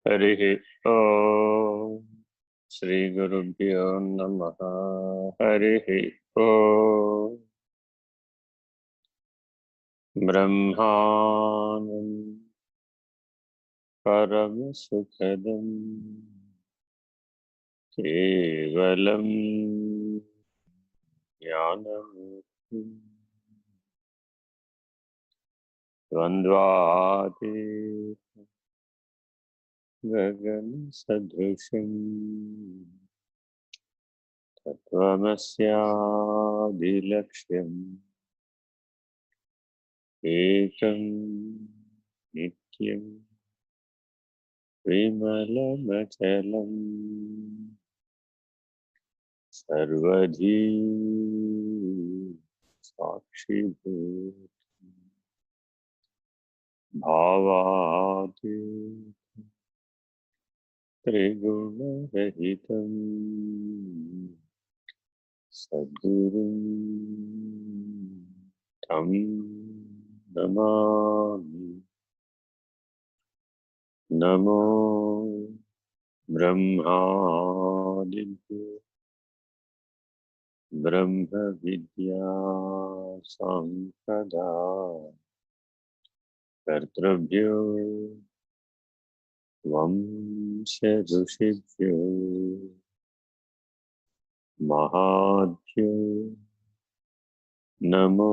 హరి ఓం శ్రీ గురుభ్యో నమః. హరి ఓం బ్రహ్మానందం పరమ సుఖదం కేవలం జ్ఞానమూర్తిం ద్వంద్వాతీతం గగన సదృశం తత్వమస్యాదిలక్ష్యం ఏకం నిత్యం విమలమచలం సర్వధీ సాక్షిభూతం భావాతీతం త్రిగుణరహితం సద్గురుం తం నమామి. నమో బ్రహ్మాదిభ్యో బ్రహ్మ విద్యా సంపదా కర్తృభ్యో వంశ ఋషిభ్యో మహాభ్యో నమో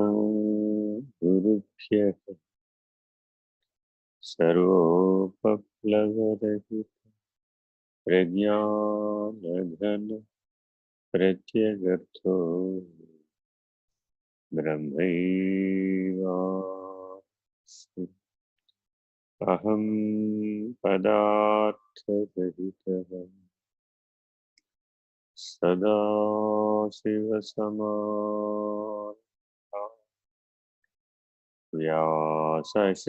గురుభ్యః. సర్వోపప్లవరహిత ప్రజ్ఞానఘన ప్రత్యగర్థో బ్రహ్మైవాస్మి. అహం పదార్థరహితః సదాశివసమారంభాః వ్యాసశంకరమధ్యమాః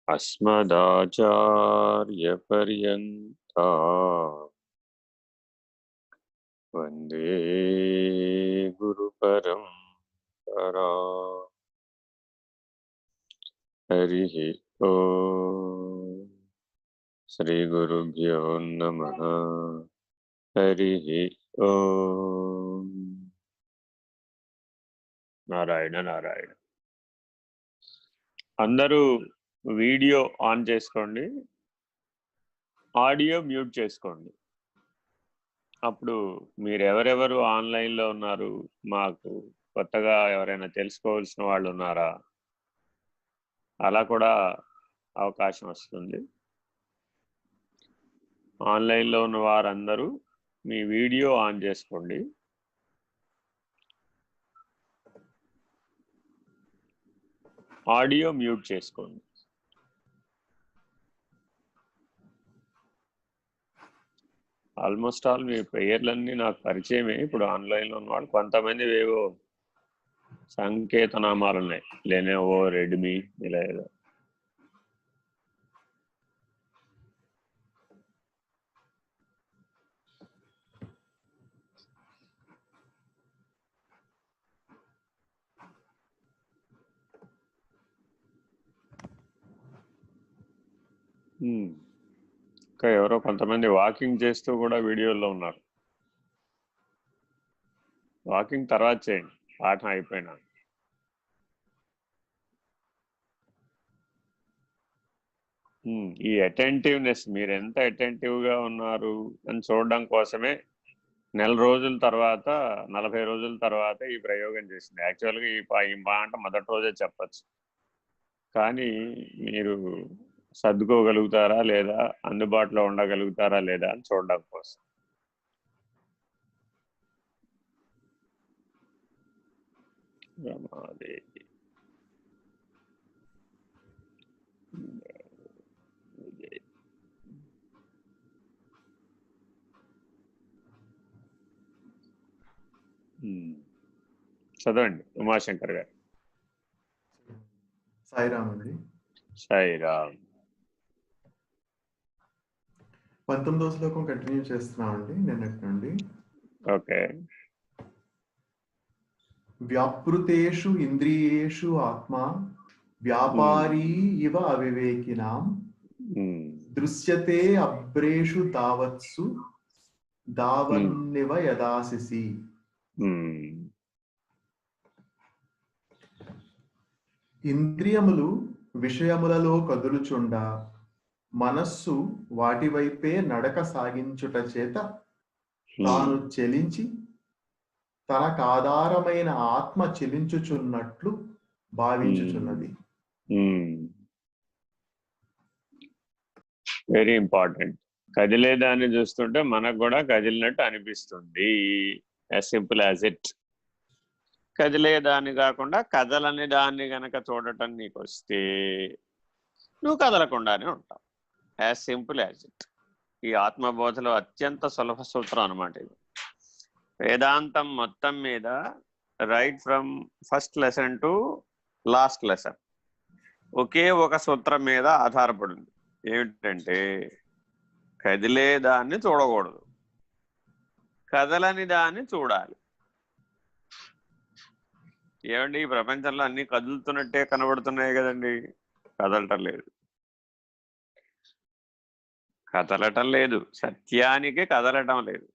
అస్మదాచార్యపర్యంతాః వందే గురుపరంపరాం. హరి ఓం శ్రీ గురుభ్యో నమః. హరి ఓం. నారాయణ నారాయణ. అందరూ వీడియో ఆన్ చేసుకోండి, ఆడియో మ్యూట్ చేసుకోండి. అప్పుడు మీరు ఎవరెవరు ఆన్లైన్లో ఉన్నారు, మాకు కొత్తగా ఎవరైనా తెలుసుకోవాల్సిన వాళ్ళు ఉన్నారా, అలా కూడా అవకాశం వస్తుంది. ఆన్లైన్లో ఉన్న వారందరూ మీ వీడియో ఆన్ చేసుకోండి. ఆడియో మ్యూట్ చేసుకోండి. ఆల్మోస్ట్ ఆల్ మీ పేర్లన్నీ నాకు పరిచయమే. ఇప్పుడు ఆన్లైన్లో ఉన్నవాళ్ళు కొంతమంది ఏవో సంకేతనామాలు ఉన్నాయి, లెనోవో, రెడ్మీ, ఇలా ఏదో. ఇంకా ఎవరో కొంతమంది వాకింగ్ చేస్తూ కూడా వీడియోలో ఉన్నారు. వాకింగ్ తర్వాత చేయండి, పాఠం అయిపోయినా. ఈ అటెంటివ్నెస్, మీరు ఎంత అటెంటివ్గా ఉన్నారు అని చూడడం కోసమే 4 రోజుల తర్వాత, 40 రోజుల తర్వాత ఈ ప్రయోగం చేసింది. యాక్చువల్గా ఈ మాట మొదటి రోజే చెప్పచ్చు, కానీ మీరు సర్దుకోగలుగుతారా లేదా, అందుబాటులో ఉండగలుగుతారా లేదా అని చూడడం కోసం. రమాదేవి చదవండి ఉమాశంకర్ గారు. సాయిరామ్ అండి. సాయిరామ్. 19వ శ్లోకం కంటిన్యూ చేస్తున్నామండి నిన్నటి నుండి. ఓకే. వ్యాపృతేషు ఇంద్రియేషు ఆత్మ వ్యాపారీ ఇవ అవివేకినాం దృశ్యతే అభ్రేషు తావత్సు దావన్నివ యదాసిసి. ఇంద్రియములు విషయములలో కదులుచుండ మనస్సు వాటి వైపే నడక సాగించుట చేత తాను చెలించి తనకాధారమైన ఆత్మ చెలించుచున్నట్లు భావించుచున్నది. Very important. కదిలేదాన్ని చూస్తుంటే మనకు కూడా కదిలినట్టు అనిపిస్తుంది. As simple as it. కదిలేదాన్ని కాకుండా కదలని దాన్ని గనక చూడటం నీకు వస్తే నువ్వు కదలకుండానే ఉంటావు. As simple as it. ఈ ఆత్మబోధలో అత్యంత సులభ సూత్రం అనమాట ఇది. వేదాంతం మొత్తం మీద right from first lesson to last lesson ఒకే ఒక సూత్రం మీద ఆధారపడింది. ఏమిటంటే కదిలేదాన్ని చూడకూడదు, కదలని దాన్ని చూడాలి. ఏమండి, ఈ ప్రపంచంలో అన్ని కదులుతున్నట్టే కనబడుతున్నాయి కదండి, కదలటం లేదు. కదలటం లేదు, సత్యానికి కదలటం లేదు.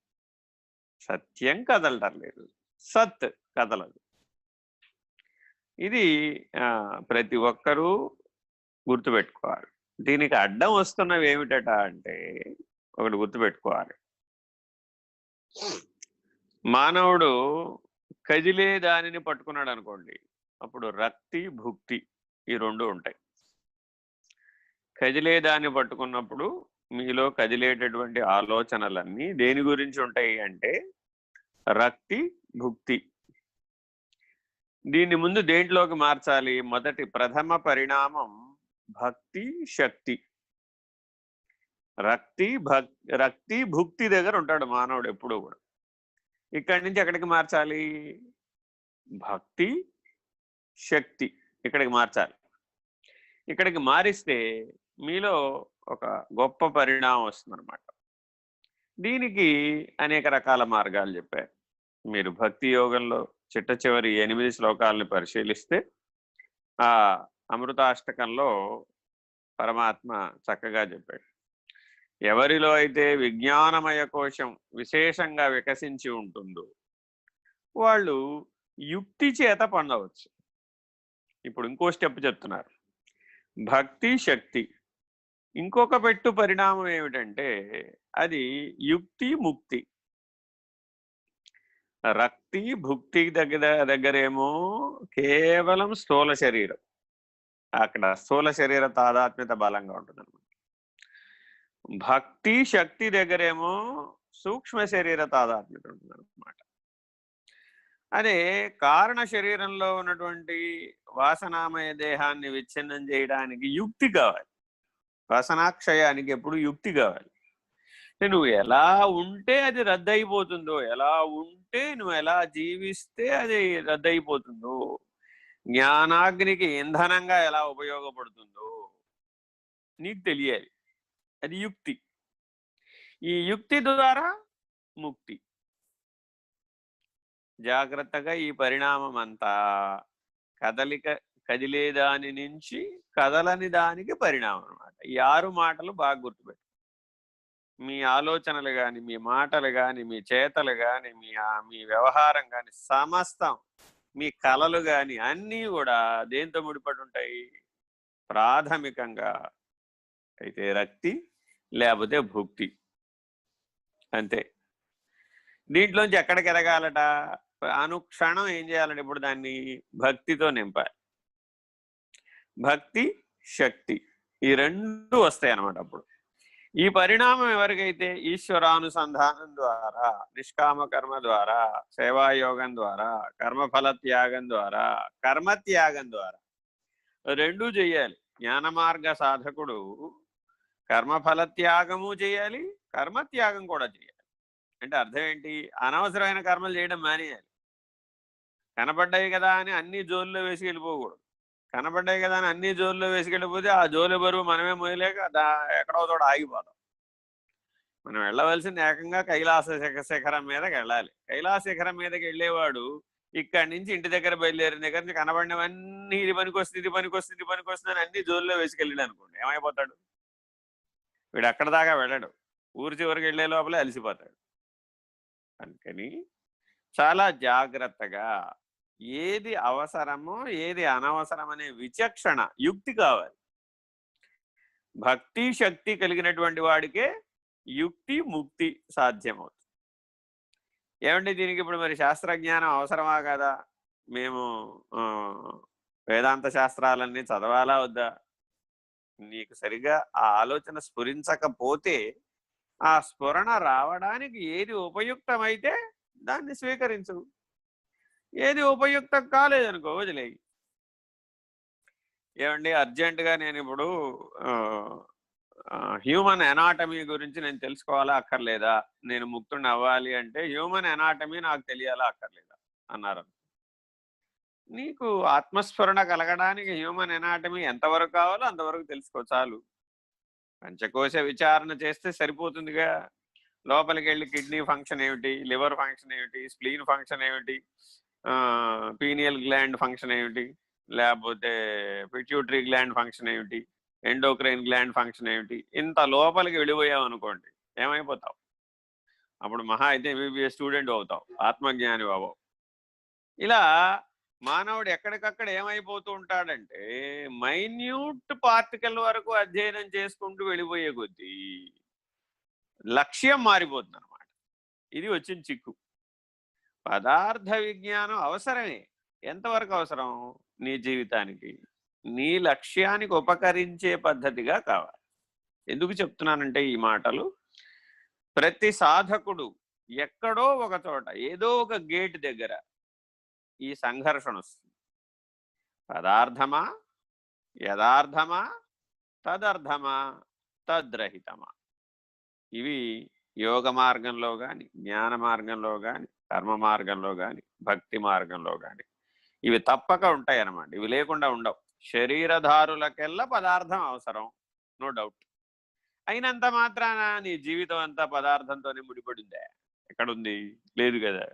సత్యం కదలటం లేదు, సత్ కదలదు. ఇది ప్రతి ఒక్కరూ గుర్తుపెట్టుకోవాలి. దీనికి అడ్డం వస్తున్నవి ఏమిటట అంటే ఒకటి గుర్తుపెట్టుకోవాలి. మానవుడు కదిలే దానిని పట్టుకున్నాడు అనుకోండి, అప్పుడు రక్తి భుక్తి ఈ రెండు ఉంటాయి. కదిలే దాన్ని పట్టుకున్నప్పుడు మీలో కదిలేటటువంటి ఆలోచనలన్నీ దేని గురించి ఉంటాయి అంటే రక్తి భుక్తి. దీన్ని ముందు దేంట్లోకి మార్చాలి? మొదటి ప్రథమ పరిణామం భక్తి శక్తి. రక్తి భుక్తి దగ్గర ఉంటాడు మానవుడు ఎప్పుడూ కూడా. ఇక్కడి నుంచి ఎక్కడికి మార్చాలి? భక్తి శక్తి ఇక్కడికి మార్చాలి. ఇక్కడికి మారిస్తే మీలో ఒక గొప్ప పరిణామం వస్తుందన్నమాట. దీనికి అనేక రకాల మార్గాలు చెప్పారు. మీరు భక్తి యోగంలో చిట్ట చివరి 8 శ్లోకాలను పరిశీలిస్తే ఆ అమృతాష్టకంలో పరమాత్మ చక్కగా చెప్పాడు. ఎవరిలో అయితే విజ్ఞానమయ కోశం విశేషంగా వికసించి ఉంటుందో వాళ్ళు యుక్తి చేత పొందవచ్చు. ఇప్పుడు ఇంకో స్టెప్ చెప్తున్నారు, భక్తి శక్తి. ఇంకొక పెట్టు పరిణామం ఏమిటంటే అది యుక్తి ముక్తి. రక్తి భుక్తి దగ్గరేమో కేవలం స్థూల శరీరం, అక్కడ స్థూల శరీర తాదాత్మ్యత బలంగా ఉంటుంది అనమాట. భక్తి శక్తి దగ్గరేమో సూక్ష్మ శరీర తాదాత్మ్యత ఉంటుంది అనమాట. అదే కారణ శరీరంలో ఉన్నటువంటి వాసనామయ దేహాన్ని విచ్ఛిన్నం చేయడానికి యుక్తి కావాలి. వాసనాక్షయానికి ఎప్పుడు యుక్తి కావాలి. నువ్వు ఎలా ఉంటే అది రద్దయిపోతుందో, ఎలా ఉంటే నువ్వు ఎలా జీవిస్తే అది రద్దయిపోతుందో, జ్ఞానాగ్నికి ఇంధనంగా ఎలా ఉపయోగపడుతుందో నీకు తెలియాలి. అది యుక్తి. ఈ యుక్తి ద్వారా ముక్తి. జాగ్రత్తగా ఈ పరిణామం అంతా కదిలేదాని నుంచి కదలని దానికి పరిణామం అనమాట. ఈ 6 మాటలు బాగా గుర్తుపెట్టు. మీ ఆలోచనలు కానీ, మీ మాటలు కానీ, మీ చేతలు కానీ, మీ వ్యవహారం కానీ, సమస్తం మీ కళలు కానీ అన్నీ కూడా దేంతో ముడిపడి ఉంటాయి? ప్రాథమికంగా అయితే రక్తి, లేకపోతే భుక్తి. అంతే. దీంట్లోంచి ఎక్కడికి ఎదగాలట? అనుక్షణం ఏం చేయాలంటే ఇప్పుడు దాన్ని భక్తితో నింపాలి. భక్తి శక్తి ఈ రెండు వస్తాయి అన్నమాట. అప్పుడు ఈ పరిణామం ఎవరికైతే ఈశ్వరానుసంధానం ద్వారా, నిష్కామ కర్మ ద్వారా, సేవాయోగం ద్వారా, కర్మఫల త్యాగం ద్వారా, కర్మత్యాగం ద్వారా రెండూ చేయాలి. జ్ఞాన మార్గ సాధకుడు కర్మఫల త్యాగము చేయాలి, కర్మత్యాగం కూడా చేయాలి. అంటే అర్థం ఏంటి? అనవసరమైన కర్మలు చేయడం మానేయాలి. కనపడ్డాయి కదా అని అన్ని జోల్లో వేసి వెళ్ళిపోకూడదు. కనపడ్డాయి కదా అని అన్ని జోల్లో వేసుకెళ్ళిపోతే ఆ జోలు బరువు మనమే మోయలేక ఎక్కడో చోట ఆగిపోతాం. మనం వెళ్ళవలసింది ఏకంగా కైలాస శిఖరం మీదకి వెళ్ళాలి. కైలాస శిఖరం మీదకి వెళ్ళేవాడు ఇక్కడి నుంచి ఇంటి దగ్గర బయలుదేరిన దగ్గర నుంచి కనబడినవన్నీ ఇది పనికొస్తుంది ఇది పనికొస్తుంది ఇది పనికొస్తుంది అని అన్ని జోల్లో వేసుకెళ్ళాడు అనుకోండి, ఏమైపోతాడు? వీడు అక్కడ దాకా వెళ్ళాడు, ఊరి చివరికి వెళ్ళే లోపలే అలసిపోతాడు. అందుకని చాలా జాగ్రత్తగా ఏది అవసరమో ఏది అనవసరం అనే విచక్షణ, యుక్తి కావాలి. భక్తి శక్తి కలిగినటువంటి వాడికే యుక్తి ముక్తి సాధ్యమవుతుంది. ఏమంటే దీనికి ఇప్పుడు మరి శాస్త్రజ్ఞానం అవసరమా కదా? మేము వేదాంత శాస్త్రాలన్నీ చదవాలా వద్దా? నీకు సరిగా ఆ ఆలోచన స్ఫురించకపోతే ఆ స్ఫురణ రావడానికి ఏది ఉపయుక్తమైతే దాన్ని స్వీకరించు, ఏది ఉపయుక్తం కాలేదనుకో వదిలేయి. ఏమండి అర్జెంటుగా నేను ఇప్పుడు హ్యూమన్ ఎనాటమీ గురించి నేను తెలుసుకోవాలా అక్కర్లేదా? నేను ముక్తుడిని అవ్వాలి అంటే హ్యూమన్ ఎనాటమీ నాకు తెలియాలా అక్కర్లేదా అన్నారు. నీకు ఆత్మస్ఫురణ కలగడానికి హ్యూమన్ ఎనాటమీ ఎంతవరకు కావాలో అంతవరకు తెలుసుకో చాలు. పంచకోశ విచారణ చేస్తే సరిపోతుందిగా. లోపలికి వెళ్ళి కిడ్నీ ఫంక్షన్ ఏమిటి, లివర్ ఫంక్షన్ ఏమిటి, స్ప్లీన్ ఫంక్షన్ ఏమిటి, పీనియల్ గ్లాండ్ ఫంక్షన్ ఏమిటి, లేకపోతే పిట్యూటరీ గ్లాండ్ ఫంక్షన్ ఏమిటి, ఎండోక్రైన్ గ్లాండ్ ఫంక్షన్ ఏమిటి, ఇంత లోపలికి వెళ్ళిపోయావు అనుకోండి ఏమైపోతావు? అప్పుడు మహా అయితే ఎంబీబీఎస్ స్టూడెంట్ అవుతావు, ఆత్మజ్ఞాని అవ్వవు. ఇలా మానవుడు ఎక్కడికక్కడ ఏమైపోతూ ఉంటాడంటే మైన్యూట్ పార్టికల్ వరకు అధ్యయనం చేసుకుంటూ వెళ్ళిపోయే కొద్దీ లక్ష్యం మారిపోతుంది అనమాట. ఇది వచ్చిన చిక్కు. పదార్థ విజ్ఞానం అవసరమే. ఎంతవరకు అవసరం? నీ జీవితానికి, నీ లక్ష్యానికి ఉపకరించే పద్ధతిగా కావాలి. ఎందుకు చెప్తున్నానంటే ఈ మాటలు, ప్రతి సాధకుడు ఎక్కడో ఒక చోట ఏదో ఒక గేట్ దగ్గర ఈ సంఘర్షణ వస్తుంది. పదార్థమా, యథార్థమా, తదర్థమా, తద్రహితమా? ఇవి యోగ మార్గంలో కానీ, జ్ఞాన మార్గంలో కానీ, కర్మ మార్గంలో కానీ, భక్తి మార్గంలో కానీ ఇవి తప్పక ఉంటాయి అన్నమాట. ఇవి లేకుండా ఉండవు. శరీరధారులకెల్లా పదార్థం అవసరం, నో డౌట్. అయినంత మాత్రాన నీ జీవితం అంతా పదార్థంతోనే ముడిపడిందే? ఎక్కడుంది? లేదు కదా.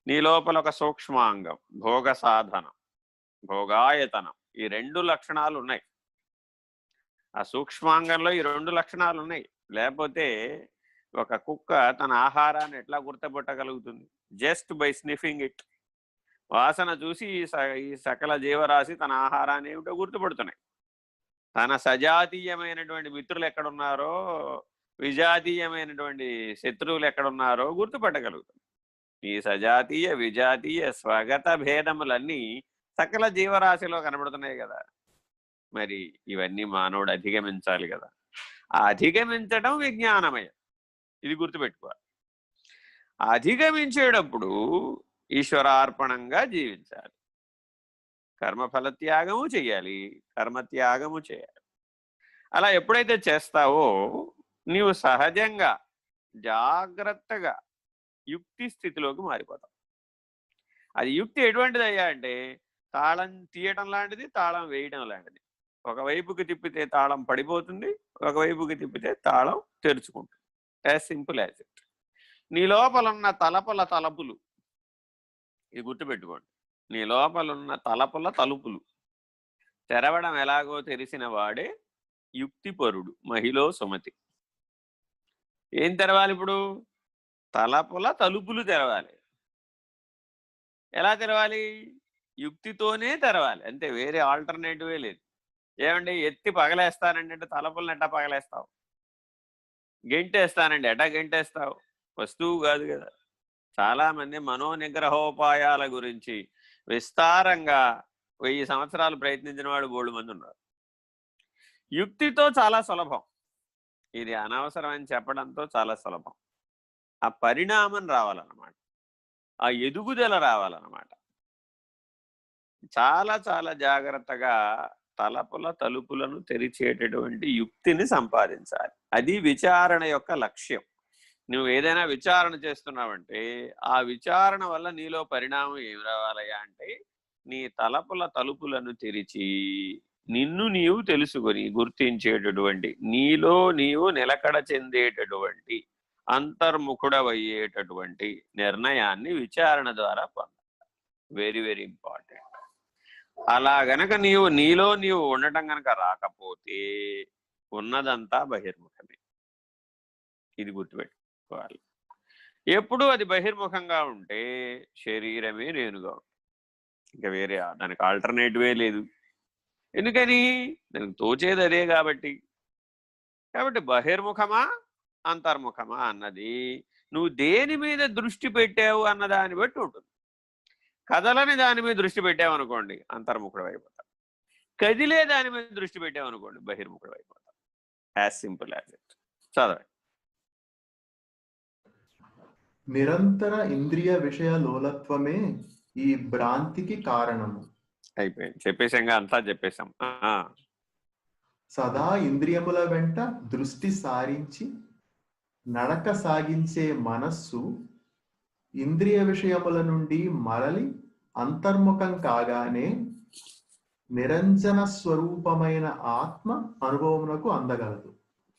నీ లోపల ఒక సూక్ష్మాంగం, భోగ సాధనం, భోగాయతనం, ఈ రెండు లక్షణాలు ఉన్నాయి. ఆ సూక్ష్మాంగంలో ఈ రెండు లక్షణాలు ఉన్నాయి. లేకపోతే ఒక కుక్క తన ఆహారాన్ని ఎట్లా గుర్తుపట్టగలుగుతుంది? Just by sniffing it. వాసన చూసి ఈ సకల జీవరాశి తన ఆహారాన్ని ఏమిటో గుర్తుపడుతున్నాయి. తన సజాతీయమైనటువంటి మిత్రులు ఎక్కడున్నారో, విజాతీయమైనటువంటి శత్రువులు ఎక్కడున్నారో గుర్తుపట్టగలుగుతుంది. ఈ సజాతీయ విజాతీయ స్వగత భేదములన్నీ సకల జీవరాశిలో కనబడుతున్నాయి కదా. మరి ఇవన్నీ మానవుడు అధిగమించాలి కదా. ఆ అధిగమించడం విజ్ఞానమయం. ఇది గుర్తుపెట్టుకోవాలి. అధిగమించేటప్పుడు ఈశ్వరార్పణంగా జీవించాలి. కర్మఫల త్యాగము చేయాలి, కర్మత్యాగము చేయాలి. అలా ఎప్పుడైతే చేస్తావో నీవు సహజంగా జాగ్రత్తగా యుక్తి స్థితిలోకి మారిపోతావు. అది యుక్తి ఎటువంటిది అయ్యా అంటే తాళం తీయటం లాంటిది, తాళం వేయటం లాంటిది. ఒకవైపుకి తిప్పితే తాళం పడిపోతుంది, ఒకవైపుకి తిప్పితే తాళం తెరుచుకుంటుంది. As simple as it. నీ లోపలున్న తలుపులు, ఇది గుర్తుపెట్టుకోండి. నీ లోపలున్న తలుపులు తెరవడం ఎలాగో తెలిసిన వాడే యుక్తిపరుడు, మహిళ సుమతి. ఏం తెరవాలి ఇప్పుడు? తలుపులు తెరవాలి. ఎలా తెరవాలి? యుక్తితోనే తెరవాలి, అంతే. వేరే ఆల్టర్నేటివే లేదు. ఏమండి ఎత్తి పగలేస్తానంటే తలుపులను ఎట్టా పగలేస్తావు? గెంటేస్తానండి ఎట్టా గెంటేస్తావు? వస్తువు కాదు కదా. చాలామంది మనోనిగ్రహోపాయాల గురించి విస్తారంగా 1000 సంవత్సరాలు ప్రయత్నించిన వాడు బోల్డు మంది ఉన్నారు. యుక్తితో చాలా సులభం, ఇది అనవసరం అని చెప్పడంతో చాలా సులభం. ఆ పరిణామం రావాలన్నమాట, ఆ ఎదుగుదల రావాలన్నమాట. చాలా చాలా జాగ్రత్తగా తలుపులను తెరిచేటటువంటి యుక్తిని సంపాదించాలి. అది విచారణ యొక్క లక్ష్యం. నువ్వు ఏదైనా విచారణ చేస్తున్నావంటే ఆ విచారణ వల్ల నీలో పరిణామం ఏం రావాలయ్యా అంటే నీ తలుపులను తెరిచి నిన్ను నీవు తెలుసుకొని గుర్తించేటటువంటి, నీలో నీవు నిలకడ చెందేటటువంటి, అంతర్ముఖుడవయ్యేటటువంటి నిర్ణయాన్ని విచారణ ద్వారా పొందాలి. Very very important. అలా గనక నీలో నీవు ఉండటం గనక రాకపోతే ఉన్నదంతా బహిర్ముఖమే. ఇది గుర్తుపెట్టుకోవాలి. ఎప్పుడు అది బహిర్ముఖంగా ఉంటే శరీరమే నేనుగా ఉంటుంది. ఇంకా వేరే దానికి ఆల్టర్నేటివే లేదు. ఎందుకని? దానికి తోచేది అదే కాబట్టి. బహిర్ముఖమా అంతర్ముఖమా అన్నది నువ్వు దేని మీద దృష్టి పెట్టావు అన్న దాన్ని బట్టి ఉంటుంది. కదలని దాని మీద దృష్టి పెట్టావనుకోండి అంతర్ముఖుడు అయిపోతాం. కదిలే దాని మీద దృష్టి పెట్టావనుకోండి బహిర్ముఖుడు అయిపోతాం. As simple as it. చదవండి. నిరంతర ఇంద్రియ విషయ లోలత్వమే ఈ భ్రాంతికి కారణము. అయిపోయింది, చెప్పేసాంగా, అంతా చెప్పేశాం. సదా ఇంద్రియముల వెంట దృష్టి సారించి నడక సాగించే మనస్సు ఇంద్రియ విషయముల నుండి మరలి అంతర్ముఖం కాగానే నిరంజన స్వరూపమైన ఆత్మ అనుభవమునకు అందగలదు.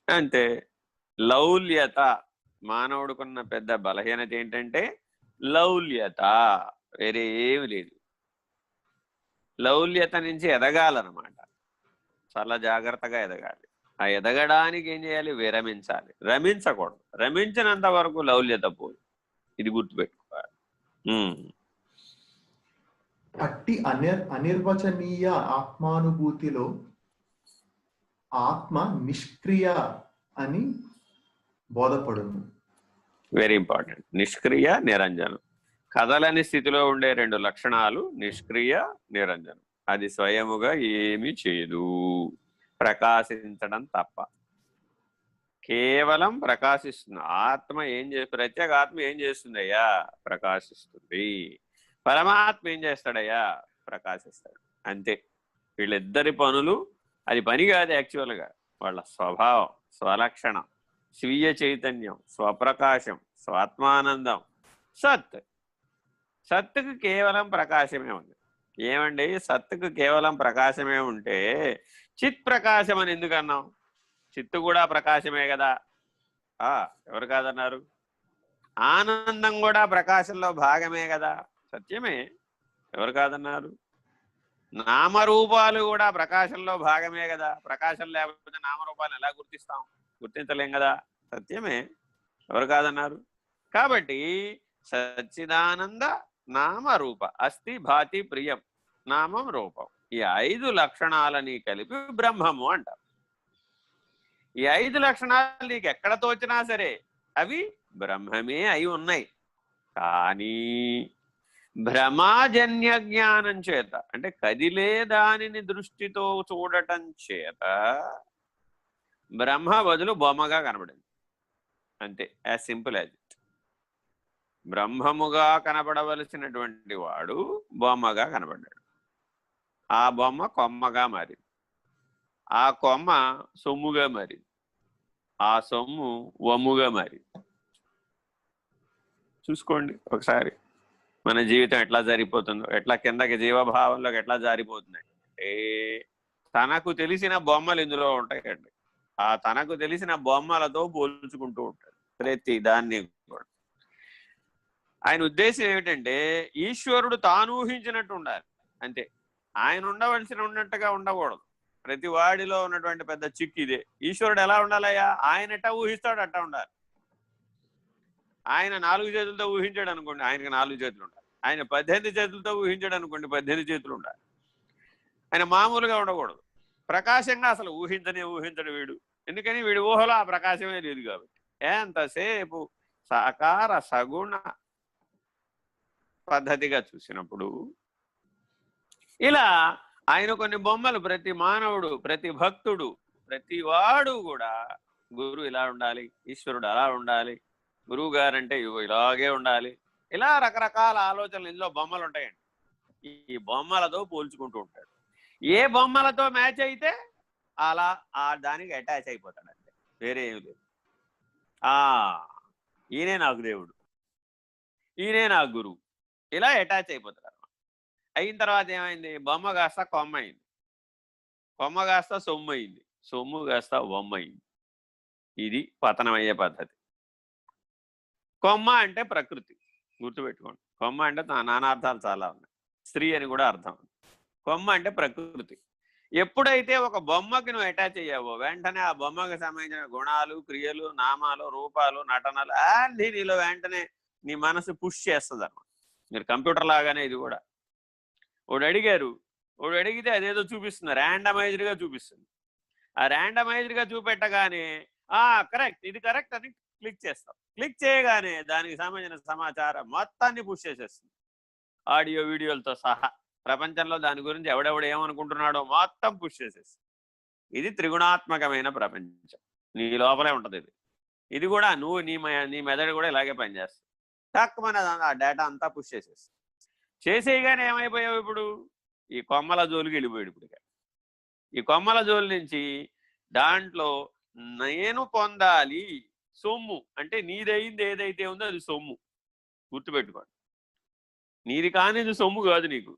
అంటే లౌల్యత, మానవుడుకున్న పెద్ద బలహీనత ఏంటంటే లౌల్యత, వేరే ఏమి లేదు. లౌల్యత నుంచి ఎదగాలన్నమాట. చాలా జాగ్రత్తగా ఎదగాలి. ఆ ఎదగడానికి ఏం చేయాలి? విరమించాలి. రమించకూడదు. రమించినంత వరకు లౌల్యత పోదు. ఇది గుర్తుపెట్టుకోవాలి. అట్టి అనిర్వచనీయ ఆత్మానుభూతిలో ఆత్మ నిష్క్రియ అని బోధపడును. Very important. నిష్క్రియ, నిరంజనం. కదలని స్థితిలో ఉండే రెండు లక్షణాలు నిష్క్రియ, నిరంజనం. అది స్వయముగా ఏమీ చేయదు, ప్రకాశించడం తప్ప. కేవలం ప్రకాశిస్తుంది. ఆత్మ ఏం ప్రత్యేక ఆత్మ ఏం చేస్తుందయ్యా? ప్రకాశిస్తుంది. పరమాత్మ ఏం చేస్తాడయ్యా? ప్రకాశిస్తాడు. అంతే. వీళ్ళిద్దరి పనులు, అది పని కాదు యాక్చువల్గా, వాళ్ళ స్వభావం, స్వలక్షణం, స్వీయ చైతన్యం, స్వప్రకాశం, స్వాత్మానందం, సత్. సత్తుకు కేవలం ప్రకాశమే ఉంది. ఏమండి, సత్తుకు కేవలం ప్రకాశమే ఉంటే చిత్ ప్రకాశం అని ఎందుకు అన్నాం? చిత్తు కూడా ప్రకాశమే కదా. ఎవరు కాదన్నారు? ఆనందం కూడా ప్రకాశంలో భాగమే కదా. సత్యమే, ఎవరు కాదన్నారు? నామరూపాలు కూడా ప్రకాశంలో భాగమే కదా. ప్రకాశం లేకపోతే నామరూపాలు ఎలా గుర్తిస్తాం? గుర్తించలేం కదా. సత్యమే, ఎవరు కాదన్నారు? కాబట్టి సచ్చిదానంద నామరూప అస్థి భాతి ప్రియం నామం రూపం, ఈ 5 లక్షణాలని కలిపి బ్రహ్మము అంటారు. ఈ 5 లక్షణాలు నీకు ఎక్కడ తోచినా సరే అవి బ్రహ్మమే అయి ఉన్నాయి. కానీ భ్రమాజన్య జ్ఞానం చేత, అంటే కదిలే దానిని దృష్టితో చూడటం చేత బ్రహ్మ బదులు బొమ్మగా కనబడింది. అంతే, యాజ్ సింపుల్ యాజ్ ఇట్. బ్రహ్మముగా కనబడవలసినటువంటి వాడు బొమ్మగా కనబడ్డాడు. ఆ బొమ్మ కొమ్మగా మారింది. ఆ కొమ్మ సొమ్ముగా మారింది. ఆ సొమ్ము వమ్ముగా మారింది. చూసుకోండి ఒకసారి మన జీవితం ఎట్లా జరిగిపోతుందో, ఎట్లా కిందకి జీవభావంలోకి ఎట్లా జారిపోతుంది. అంటే తనకు తెలిసిన బొమ్మలు ఇందులో ఉంటాయండి. ఆ తనకు తెలిసిన బొమ్మలతో పోల్చుకుంటూ ఉంటాడు ప్రతి దాన్ని కూడా. ఆయన ఉద్దేశం ఏమిటంటే ఈశ్వరుడు తాను ఊహించినట్టు ఉండాలి. అంతే, ఆయన ఉన్నట్టుగా ఉండకూడదు. ప్రతి వాడిలో ఉన్నటువంటి పెద్ద చిక్కు ఇదే. ఈశ్వరుడు ఎలా ఉండాలయ్యా? ఆయన ఎట్టా ఊహిస్తాడు అట్టా ఉండాలి. ఆయన 4 చేతులతో ఊహించాడు అనుకోండి, ఆయనకి 4 చేతులు ఉండాలి. ఆయన 18 చేతులతో ఊహించాడు అనుకోండి, 18 చేతులు ఉండాలి. ఆయన మామూలుగా ఉండకూడదు. ప్రకాశంగా అసలు ఊహించడు వీడు. ఎందుకని? వీడి ఊహలో ఆ ప్రకాశమే లేదు కాబట్టి. ఎంతసేపు సాకార సగుణ పద్ధతిగా చూసినప్పుడు ఇలా ఆయన కొన్ని బొమ్మలు, ప్రతి మానవుడు, ప్రతి భక్తుడు, ప్రతి వాడు కూడా గురువు ఇలా ఉండాలి, ఈశ్వరుడు అలా ఉండాలి, గురువు గారంటే ఇలాగే ఉండాలి, ఇలా రకరకాల ఆలోచనలు ఇందులో బొమ్మలు ఉంటాయండి. ఈ బొమ్మలతో పోల్చుకుంటూ ఉంటాడు. ఏ బొమ్మలతో మ్యాచ్ అయితే అలా దానికి అటాచ్ అయిపోతాడు. అంతే, వేరే ఏమి లేదు. ఈయనే నాకు దేవుడు, ఈయనే నాకు గురువు, ఇలా అటాచ్ అయిపోతాడు. అయిన తర్వాత ఏమైంది? బొమ్మ కాస్త కొమ్మ అయింది, కొమ్మ కాస్త సొమ్ము అయింది, సొమ్ము కాస్త బొమ్మ అయింది. ఇది పతనమయ్యే పద్ధతి. కొమ్మ అంటే ప్రకృతి, గుర్తుపెట్టుకోండి. కొమ్మ అంటే నానార్థాలు చాలా ఉన్నాయి. స్త్రీ అని కూడా అర్థం. కొమ్మ అంటే ప్రకృతి. ఎప్పుడైతే ఒక బొమ్మకి నువ్వు అటాచ్ అయ్యావో వెంటనే ఆ బొమ్మకి సంబంధించిన గుణాలు, క్రియలు, నామాలు, రూపాలు, నటనలు అన్నీ నీలో వెంటనే నీ మనసు పుష్ చేస్తుంది అన్నమాట. మీరు కంప్యూటర్ లాగానే ఇది కూడా. ఒకడు అడిగితే అదేదో చూపిస్తుంది, ర్యాండమైజ్డ్గా చూపిస్తుంది. ఆ ర్యాండమైజ్డ్గా చూపెట్టగానే కరెక్ట్, ఇది కరెక్ట్ అని క్లిక్ చేస్తాం. క్లిక్ చేయగానే దానికి సంబంధించిన సమాచారం మొత్తాన్ని పుష్ చేసేస్తుంది, ఆడియో వీడియోలతో సహా. ప్రపంచంలో దాని గురించి ఎవడెవడు ఏమనుకుంటున్నాడో మొత్తం పుష్ చేసేస్తుంది. ఇది త్రిగుణాత్మకమైన ప్రపంచం, నీ లోపలే ఉంటుంది ఇది. ఇది కూడా నువ్వు నీ మెదడు కూడా ఇలాగే పనిచేస్తుంది. తక్కువ ఆ డేటా అంతా పుష్ చేసేస్తుంది. చేసేయగానే ఏమైపోయావు ఇప్పుడు? ఈ కొమ్మల జోలికి వెళ్ళిపోయాడు. ఇప్పుడు ఈ కొమ్మల జోలి నుంచి దాంట్లో నేను పొందాలి సొమ్ము అంటే నీదైంది ఏదైతే ఉందో అది సొమ్ము. గుర్తుపెట్టుకోండి, నీది కానిది సొమ్ము కాదు. నీకు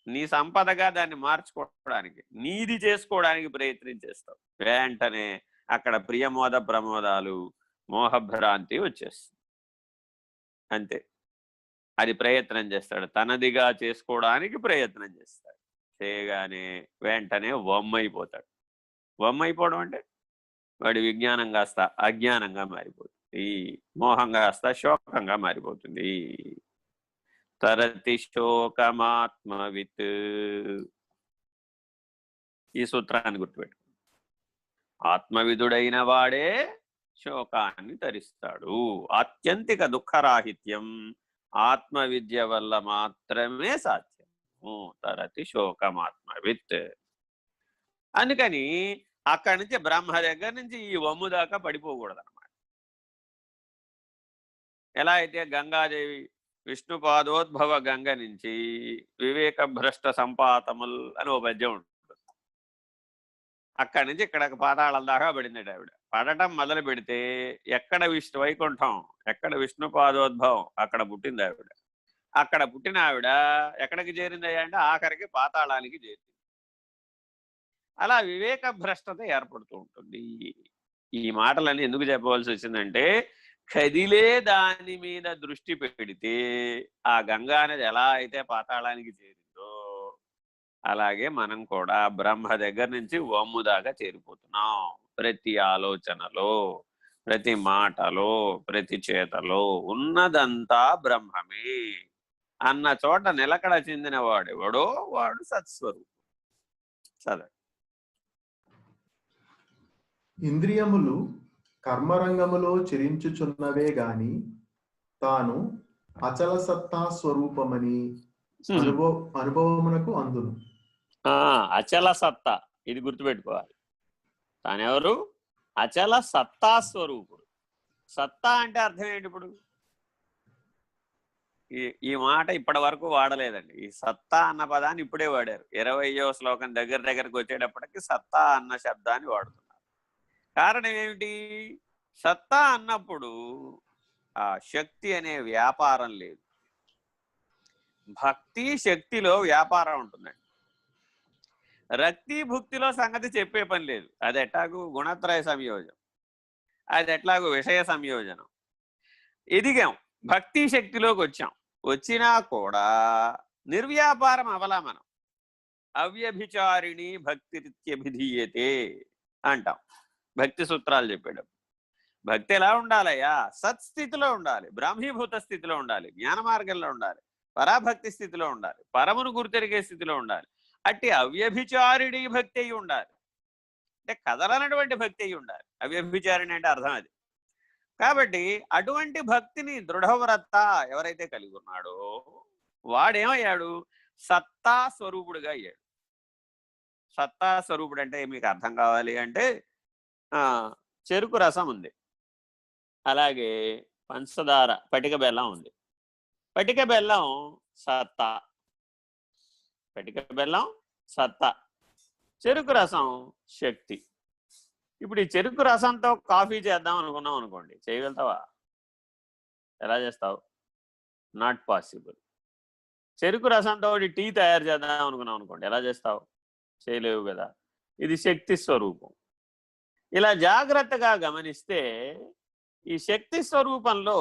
నీ సంపదగా దాన్ని మార్చుకోవడానికి, నీది చేసుకోవడానికి ప్రయత్నించేస్తావు. వెంటనే అక్కడ ప్రియమోద ప్రమోదాలు, మోహభ్రాంతి వచ్చేస్తుంది. అంతే. అది ప్రయత్నం చేస్తాడు, తనదిగా చేసుకోవడానికి ప్రయత్నం చేస్తాడు. చేయగానే వెంటనే వమ్మైపోతాడు. వమ్మైపోవడం అంటే వాడి విజ్ఞానం కాస్త అజ్ఞానంగా మారిపోతుంది, మోహం కాస్త శోకంగా మారిపోతుంది. తరతి శోకమాత్మవిత్. ఈ సూత్రాన్ని గుర్తుపెట్టుకోండి. ఆత్మవిధుడైన వాడే శోకాన్ని తరిస్తాడు. ఆత్యంతిక దుఃఖరాహిత్యం ఆత్మవిద్య వల్ల మాత్రమే సాధ్యము. తరతి శోకమాత్మవిత్. అందుకని అక్కడి నుంచి బ్రహ్మ దగ్గర నుంచి ఈ వమ్ము దాకా పడిపోకూడదు అన్నమాట. ఎలా అయితే గంగాదేవి విష్ణుపాదోద్భవ గంగ నుంచి వివేక భ్రష్ట సంపాతముల్ అని ఓ పద్యం ఉంటుంది. అక్కడి నుంచి ఇక్కడ పాతాళం దాకా పడిందట ఆవిడ. పడటం మొదలు పెడితే ఎక్కడ వైకుంఠం, ఎక్కడ విష్ణుపాదోద్భవం, అక్కడ పుట్టింది ఆవిడ. అక్కడ పుట్టిన ఆవిడ ఎక్కడికి చేరిందయ్యా అంటే ఆఖరికి పాతాళానికి చేరింది. అలా వివేక భ్రష్టత ఏర్పడుతూ ఉంటుంది. ఈ మాటలన్నీ ఎందుకు చెప్పవలసి వచ్చిందంటే, కదిలే దాని మీద దృష్టి పెడితే ఆ గంగా నది ఎలా అయితే పాతాళానికి చేరిందో అలాగే మనం కూడా బ్రహ్మ దగ్గర నుంచి వమ్ము దాకా చేరిపోతున్నాం. ప్రతి ఆలోచనలో, ప్రతి మాటలో, ప్రతి చేతలో ఉన్నదంతా బ్రహ్మమే అన్న చోట నిలకడ చెందిన వాడెవడో వాడు సత్స్వరూపం. చదవండి. ఇంద్రియములు కర్మరంగములో చెరించుచున్నవే గాని తాను అచల సత్తా స్వరూపమని అనుభవమునకు అందును. అచల సత్తా, ఇది గుర్తుపెట్టుకోవాలి. తానెవరు? అచల సత్తా స్వరూపుడు. సత్తా అంటే అర్థం ఏంటి? ఇప్పుడు ఈ మాట ఇప్పటి వరకు వాడలేదండి. ఈ సత్తా అన్న పదాన్ని ఇప్పుడే వాడారు. 20వ శ్లోకం దగ్గరకు వచ్చేటప్పటికి సత్తా అన్న శబ్దాన్ని వాడుతున్నారు. కారణం ఏమిటి? సత్తా అన్నప్పుడు ఆ శక్తి అనే వ్యాపారం లేదు. భక్తి శక్తిలో వ్యాపారం ఉంటుందండి. రక్తి భుక్తిలో సంగతి చెప్పే పని లేదు. అది ఎట్లాగూ గుణత్రయ సంయోజనం, అది ఎట్లాగూ విషయ సంయోజనం. ఎదిగాం, భక్తి శక్తిలోకి వచ్చాం. వచ్చినా కూడా నిర్వ్యాపారం అవలా మనం. అవ్యభిచారిణి భక్తిరిత్యభిధీయతే అంటాం భక్తి సూత్రాలు చెప్పేటప్పుడు. భక్తి ఎలా ఉండాలయ్యా? సత్స్థితిలో ఉండాలి, బ్రాహ్మీభూత స్థితిలో ఉండాలి, జ్ఞాన మార్గంలో ఉండాలి, పరాభక్తి స్థితిలో ఉండాలి, పరమును గుర్తెరిగే స్థితిలో ఉండాలి. అట్టి అవ్యభిచారిణి భక్తి అయి ఉండాలి. అంటే కదలనటువంటి భక్తి అయి ఉండాలి. అవ్యభిచారిణి అంటే అర్థం అది. కాబట్టి అటువంటి భక్తిని దృఢవ్రత ఎవరైతే కలిగి ఉన్నాడో వాడేమయ్యాడు? సత్తా స్వరూపుడుగా అయ్యాడు. సత్తా స్వరూపుడు అంటే మీకు అర్థం కావాలి అంటే, చెరుకు రసం ఉంది, అలాగే పంచదార పటిక బెల్లం ఉంది. పటిక బెల్లం సత్తా, పటిక బెల్లం సత్తా, చెరుకు రసం శక్తి. ఇప్పుడు ఈ చెరుకు రసంతో కాఫీ చేద్దాం అనుకున్నాం అనుకోండి, చేయగలుగుతావా? ఎలా చేస్తావు? Not possible. చెరుకు రసంతో టీ తయారు చేద్దాం అనుకున్నాం అనుకోండి, ఎలా చేస్తావు? చేయలేవు కదా. ఇది శక్తి స్వరూపం. ఇలా జాగ్రత్తగా గమనిస్తే ఈ శక్తి స్వరూపంలో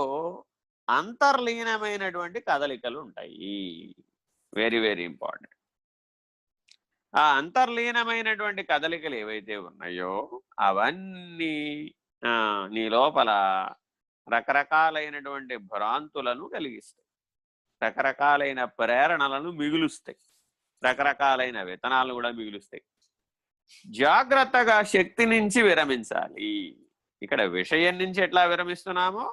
అంతర్లీనమైనటువంటి కదలికలు ఉంటాయి. Very very important. ఆ అంతర్లీనమైనటువంటి కదలికలు ఏవైతే ఉన్నాయో అవన్నీ నీ లోపల రకరకాలైనటువంటి భ్రాంతులను కలిగిస్తాయి, రకరకాలైన ప్రేరణలను మిగులుస్తాయి, రకరకాలైన విత్తనాలను కూడా మిగులుస్తాయి. జాగ్రత్తగా శక్తి నుంచి విరమించాలి. ఇక్కడ విషయం నుంచి ఎట్లా విరమిస్తున్నామో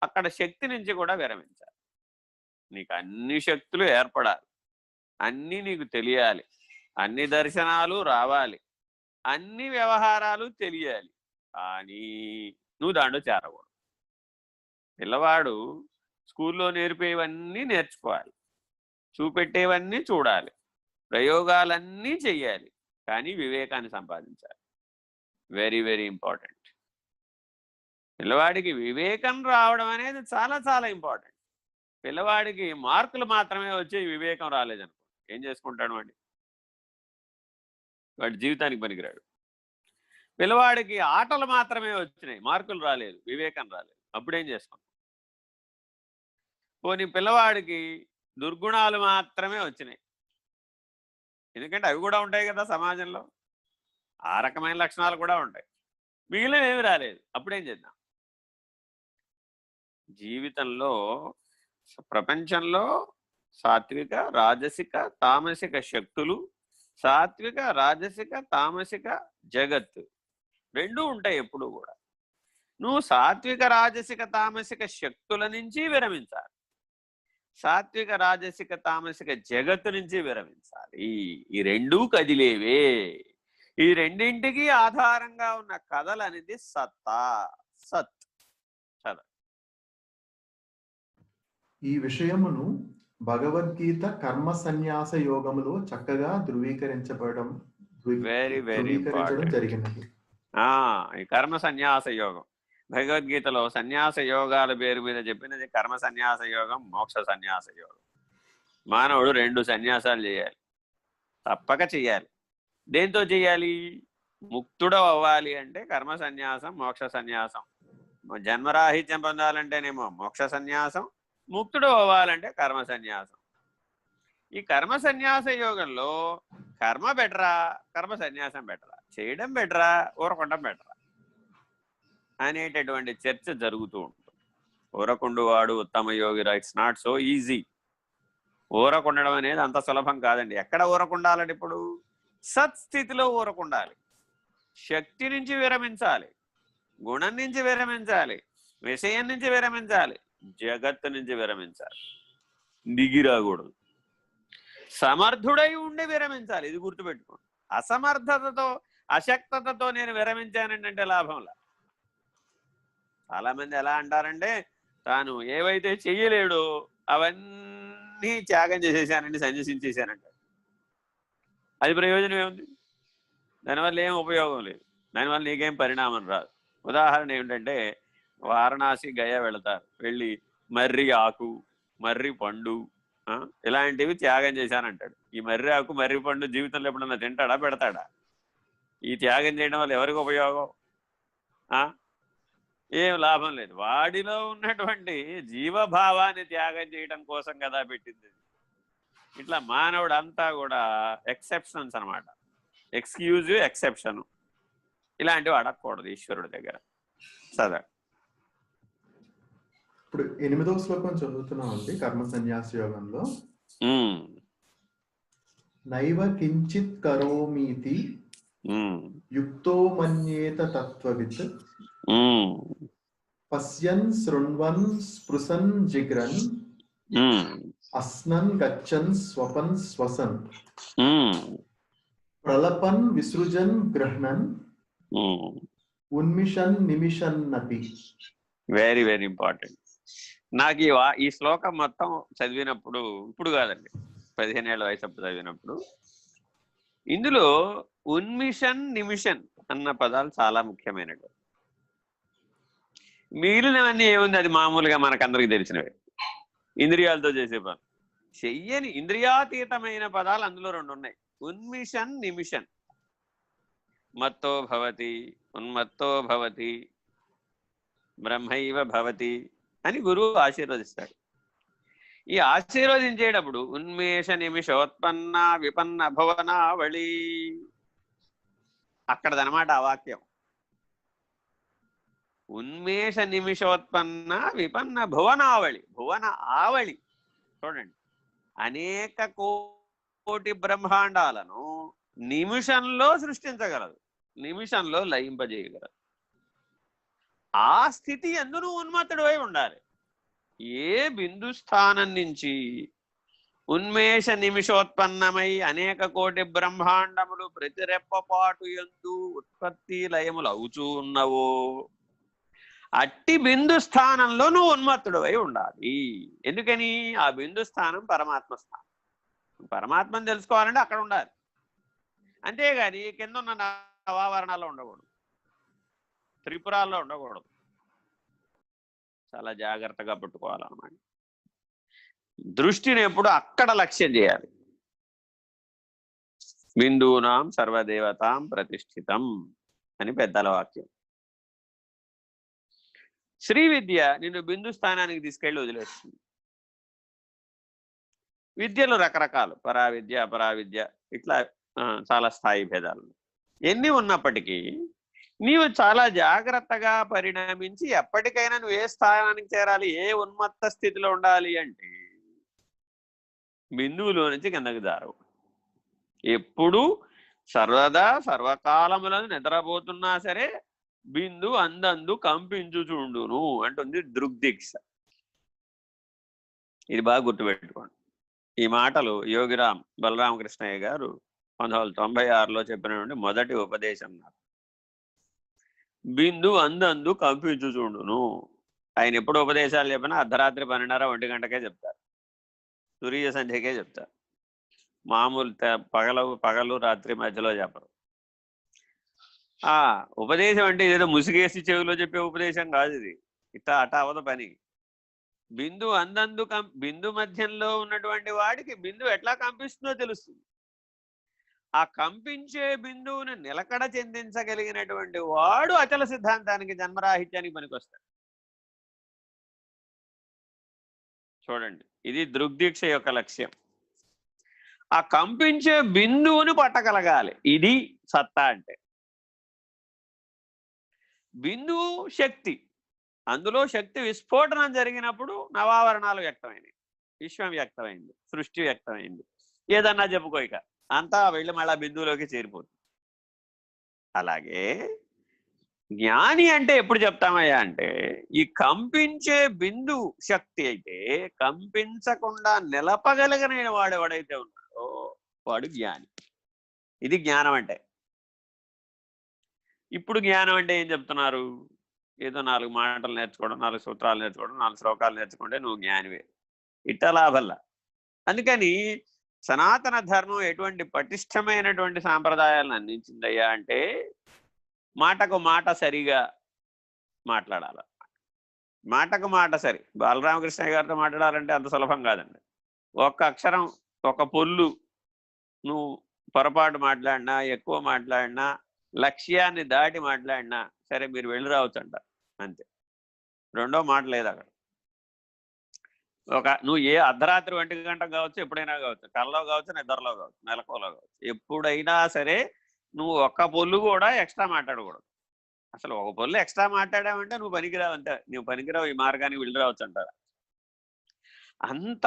అక్కడ శక్తి నుంచి కూడా విరమించాలి. నీకు అన్ని శక్తులు ఏర్పడాలి, అన్నీ నీకు తెలియాలి, అన్ని దర్శనాలు రావాలి, అన్ని వ్యవహారాలు తెలియాలి. కానీ నువ్వు దాంట్లో చేరకూడదు. పిల్లవాడు స్కూల్లో నేర్పేవన్నీ నేర్చుకోవాలి, చూపెట్టేవన్నీ చూడాలి, ప్రయోగాలన్నీ చెయ్యాలి, కానీ వివేకాన్ని సంపాదించాలి. Very very important. పిల్లవాడికి వివేకం రావడం అనేది చాలా చాలా ఇంపార్టెంట్. పిల్లవాడికి మార్కులు మాత్రమే వచ్చి వివేకం రాలేదనుకో ఏం చేసుకుంటాడు వాడి? వాడి జీవితానికి పనికిరాడు. పిల్లవాడికి ఆటలు మాత్రమే వచ్చినాయి, మార్కులు రాలేదు, వివేకం రాలేదు, అప్పుడేం చేసుకుంటాం? పోనీ పిల్లవాడికి దుర్గుణాలు మాత్రమే వచ్చినాయి, ఎందుకంటే అవి కూడా ఉంటాయి కదా సమాజంలో, ఆ రకమైన లక్షణాలు కూడా ఉంటాయి, మిగిలినవి ఏమి రాలేదు, అప్పుడేం చేద్దాం? జీవితంలో ప్రపంచంలో సాత్విక రాజసిక తామసిక శక్తులు, సాత్విక రాజసిక తామసిక జగత్తు రెండూ ఉంటాయి ఎప్పుడు కూడా. నువ్వు సాత్విక రాజసిక తామసిక శక్తుల నుంచి విరమించాలి, సాత్విక రాజసిక తామసిక జగత్తు నుంచి విరమించాలి. ఈ రెండూ కదిలేవే. ఈ రెండింటికి ఆధారంగా ఉన్న కథలు అనేది సత్తా, సత్. ఈ విషయమును భగవద్గీత కర్మ సన్యాస యోగములో చక్కగా ధృవీకరించడం జరిగినది. ఈ కర్మ సన్యాస యోగం భగవద్గీతలో సన్యాస యోగాల పేరు మీద చెప్పినది కర్మ సన్యాస యోగం, మోక్ష సన్యాస యోగం. మానవుడు 2 సన్యాసాలు చేయాలి, తప్పక చెయ్యాలి. దేంతో చెయ్యాలి? ముక్తుడు అవ్వాలి అంటే కర్మ సన్యాసం, మోక్ష సన్యాసం. జన్మరాహిత్యం పొందాలంటేనేమో మోక్ష సన్యాసం, ముక్తుడు అవ్వాలంటే కర్మ సన్యాసం. ఈ కర్మ సన్యాస యోగంలో కర్మ బెటరా, కర్మ సన్యాసం బెటరా, చేయడం బెటరా, ఊరకొండం బెటరా అనేటటువంటి చర్చ జరుగుతూ ఉంటుంది. ఊరకుండువాడు ఉత్తమ యోగిరా. It's not so easy. ఊరకుండడం అనేది అంత సులభం కాదండి. ఎక్కడ ఊరకుండాలంటే ఇప్పుడు సత్స్థితిలో ఊరకుండాలి, శక్తి నుంచి విరమించాలి, గుణం నుంచి విరమించాలి, విషయం నుంచి విరమించాలి, జగత్తు నుంచి విరమించాలి, దిగిరాకూడదు. సమర్థుడై ఉండి విరమించాలి, ఇది గుర్తుపెట్టుకోండి. అసమర్థతతో అశక్తతతో నేను విరమించానంటే లాభంలా. చాలా మంది ఎలా అంటారంటే తాను ఏవైతే చెయ్యలేడో అవన్నీ త్యాగం చేసేసానండి, సన్యసించేశానంట. అది ప్రయోజనం ఏముంది? దానివల్ల ఏం ఉపయోగం లేదు, దానివల్ల నీకేం పరిణామం రాదు. ఉదాహరణ ఏమిటంటే వారణాసి గయ వెళతారు, వెళ్ళి మర్రి ఆకు, మర్రి పండు ఇలాంటివి త్యాగం చేశానంటాడు. ఈ మర్రి ఆకు మర్రి పండు జీవితంలో ఎప్పుడన్నా తింటాడా, పెడతాడా? ఈ త్యాగం చేయడం వల్ల ఎవరికి ఉపయోగం? ఏం లాభం లేదు. వాడిలో ఉన్నటువంటి జీవభావాన్ని త్యాగం చేయడం కోసం కదా పెట్టింది. ఇట్లా మానవుడు అంతా కూడా ఎక్సెప్షన్స్ అనమాట, ఎక్స్క్యూజివ్ ఎక్సెప్షన్. ఇలాంటివి అడగకూడదు ఈశ్వరుడి దగ్గర. సదా ఇప్పుడు 8వ శ్లోకం చదువుతున్నామండి కర్మ సన్యాస యోగంలో. నైవ కించిత్ కరోమీతి యుక్తో మన్యేత తత్వవిత్ పశ్యన్ శృణ్వన్ స్పృశన్ జిగ్రన్ అస్నన్ గచ్చన్ స్వపన్ శ్వసన్ ప్రలపన్ విసృజన్ గృహ్ణన్ ఉన్మిషన్ నిమిషన్నపి. Very very important. నాకు ఈ శ్లోకం మొత్తం చదివినప్పుడు, ఇప్పుడు కాదండి 15 ఏళ్ల వయసు అప్పుడు చదివినప్పుడు, ఇందులో ఉన్మిషన్ నిమిషన్ అన్న పదాలు చాలా ముఖ్యమైనవి. మిగిలినవన్నీ ఏముంది, అది మామూలుగా మనకందరికి తెలిసినవే, ఇంద్రియాలతో చేసే పని. చెయ్యని ఇంద్రియాతీతమైన పదాలు అందులో 2 ఉన్నాయి, ఉన్మిషన్ నిమిషన్. మత్తో భవతి, ఉన్మత్తో భవతి, బ్రహ్మైవ భవతి అని గురువు ఆశీర్వదిస్తాడు. ఈ ఆశీర్వదించేటప్పుడు ఉన్మేష నిమిషోత్పన్న విపన్న భువనావళి, అక్కడదనమాట ఆ వాక్యం. ఉన్మేష నిమిషోత్పన్న విపన్న భువనావళి, భువన ఆవళి. చూడండి, అనేక కోటి బ్రహ్మాండాలను నిమిషంలో సృష్టించగలదు, నిమిషంలో లయింపజేయగలదు. ఆ స్థితి యందు నువ్వు ఉన్మత్తుడివై ఉండాలి. ఏ బిందు స్థానం నుంచి ఉన్మేష నిమిషోత్పన్నమై అనేక కోటి బ్రహ్మాండములు ప్రతి రెప్పపాటు యందు ఉత్పత్తి లయములు అవుచూ ఉన్నవో అట్టి బిందు స్థానంలో నువ్వు ఉన్మత్తుడివై ఉండాలి. ఎందుకని? ఆ బిందు స్థానం పరమాత్మ స్థానం. పరమాత్మను తెలుసుకోవాలంటే అక్కడ ఉండాలి. అంతేగాని కింద ఉన్న నవావరణాల్లో ఉండకూడదు, త్రిపురాల్లో ఉండకూడదు. చాలా జాగ్రత్తగా పట్టుకోవాలన్నమాట. దృష్టిని ఎప్పుడు అక్కడ లక్ష్యం చేయాలి. బిందూనాం సర్వదేవతాం ప్రతిష్ఠితం అని పెద్దల వాక్యం. శ్రీ విద్య నిన్ను బిందు స్థానానికి తీసుకెళ్లి వదిలేస్తుంది. విద్యలు రకరకాలు, పరావిద్య అపరావిద్య, ఇట్లా చాలా స్థాయి భేదాలు. ఎన్ని ఉన్నప్పటికీ నీవు చాలా జాగ్రత్తగా పరిణమించి ఎప్పటికైనా నువ్వు ఏ స్థానానికి చేరాలి, ఏ ఉన్మత్త స్థితిలో ఉండాలి అంటే బిందువులో నుంచి కిందకి జారవు. ఎప్పుడు సర్వదా సర్వకాలములను నిద్రపోతున్నా సరే బిందు అందందు కంపించుచుండును అంటుంది దృగ్దీక్ష. ఇది బాగా గుర్తుపెట్టుకోండి. ఈ మాటలు యోగిరామ్ బలరామకృష్ణయ్య గారు 1996లో చెప్పినటువంటి మొదటి ఉపదేశం. నాకు బిందు అందందు కంపించుచుండును. ఆయన ఎప్పుడు ఉపదేశాలు చెప్పినా అర్ధరాత్రి 12:30 1 గంటకే చెప్తారు, తురీయ సంధ్యకే చెప్తారు. మామూలు పగలు రాత్రి మధ్యలో చెప్పరు. ఆ ఉపదేశం అంటే ఏదో ముసుగేసి చెవిలో చెప్పే ఉపదేశం కాదు ఇది. ఇట్లా అట అవద పని. బిందు అందందు బిందు మధ్యంలో ఉన్నటువంటి వాడికి బిందు ఎట్లా కంపిస్తుందో తెలుస్తుంది. ఆ కంపించే బిందువుని నిలకడ చెందించగలిగినటువంటి వాడు అచల సిద్ధాంతానికి, జన్మరాహిత్యానికి పనికొస్తాడు. చూడండి, ఇది దృగ్దీక్ష యొక్క లక్ష్యం. ఆ కంపించే బిందువుని పట్టగలగాలి. ఇది సత్తా అంటే. బిందువు శక్తి, అందులో శక్తి విస్ఫోటనం జరిగినప్పుడు నవావరణాలు వ్యక్తమైనవి, విశ్వం వ్యక్తమైంది, సృష్టి వ్యక్తమైంది. ఏదన్నా చెప్పుకోయిక అంతా వెళ్ళి మళ్ళా బిందువులోకి చేరిపోతుంది. అలాగే జ్ఞాని అంటే ఎప్పుడు చెప్తామయ్యా అంటే ఈ కంపించే బిందు శక్తి అయితే కంపించకుండా నిలపగలిగిన వాడు ఎవడైతే ఉన్నాడో వాడు జ్ఞాని. ఇది జ్ఞానం అంటే. ఇప్పుడు జ్ఞానం అంటే ఏం చెప్తున్నారు? ఏదో 4 మాటలు నేర్చుకోవడం, 4 సూత్రాలు నేర్చుకోవడం, 4 శ్లోకాలు నేర్చుకుంటే నువ్వు జ్ఞానివే. ఇట్ట లాభల్లా. అందుకని సనాతన ధర్మం ఎటువంటి పటిష్టమైనటువంటి సాంప్రదాయాలను అందించిందయ్యా అంటే మాటకు మాట సరిగా మాట్లాడాలి. మాటకు మాట సరి. బాలరామకృష్ణ గారితో మాట్లాడాలంటే అంత సులభం కాదండి. ఒక్క అక్షరం, ఒక పొల్లు నువ్వు పొరపాటు మాట్లాడినా, ఎక్కువ మాట్లాడినా, లక్ష్యాన్ని దాటి మాట్లాడినా సరే మీరు వెళ్ళి రావచ్చు అంట, అంతే. రెండో మాట లేదు అక్కడ. నువ్వు ఏ అర్ధరాత్రి 1 గంట కావచ్చు, ఎప్పుడైనా కావచ్చు, కల్లో కావచ్చు, నిద్రలో కావచ్చు, మెలకువలో కావచ్చు, ఎప్పుడైనా సరే నువ్వు ఒక్క పొల్లు కూడా ఎక్స్ట్రా మాట్లాడకూడదు. అసలు ఒక పొల్లు ఎక్స్ట్రా మాట్లాడావంటే నువ్వు పనికిరావు, అంతే. నువ్వు పనికిరావు, ఈ మార్గానికి వెళ్ళి రావచ్చు అంటారు. అంత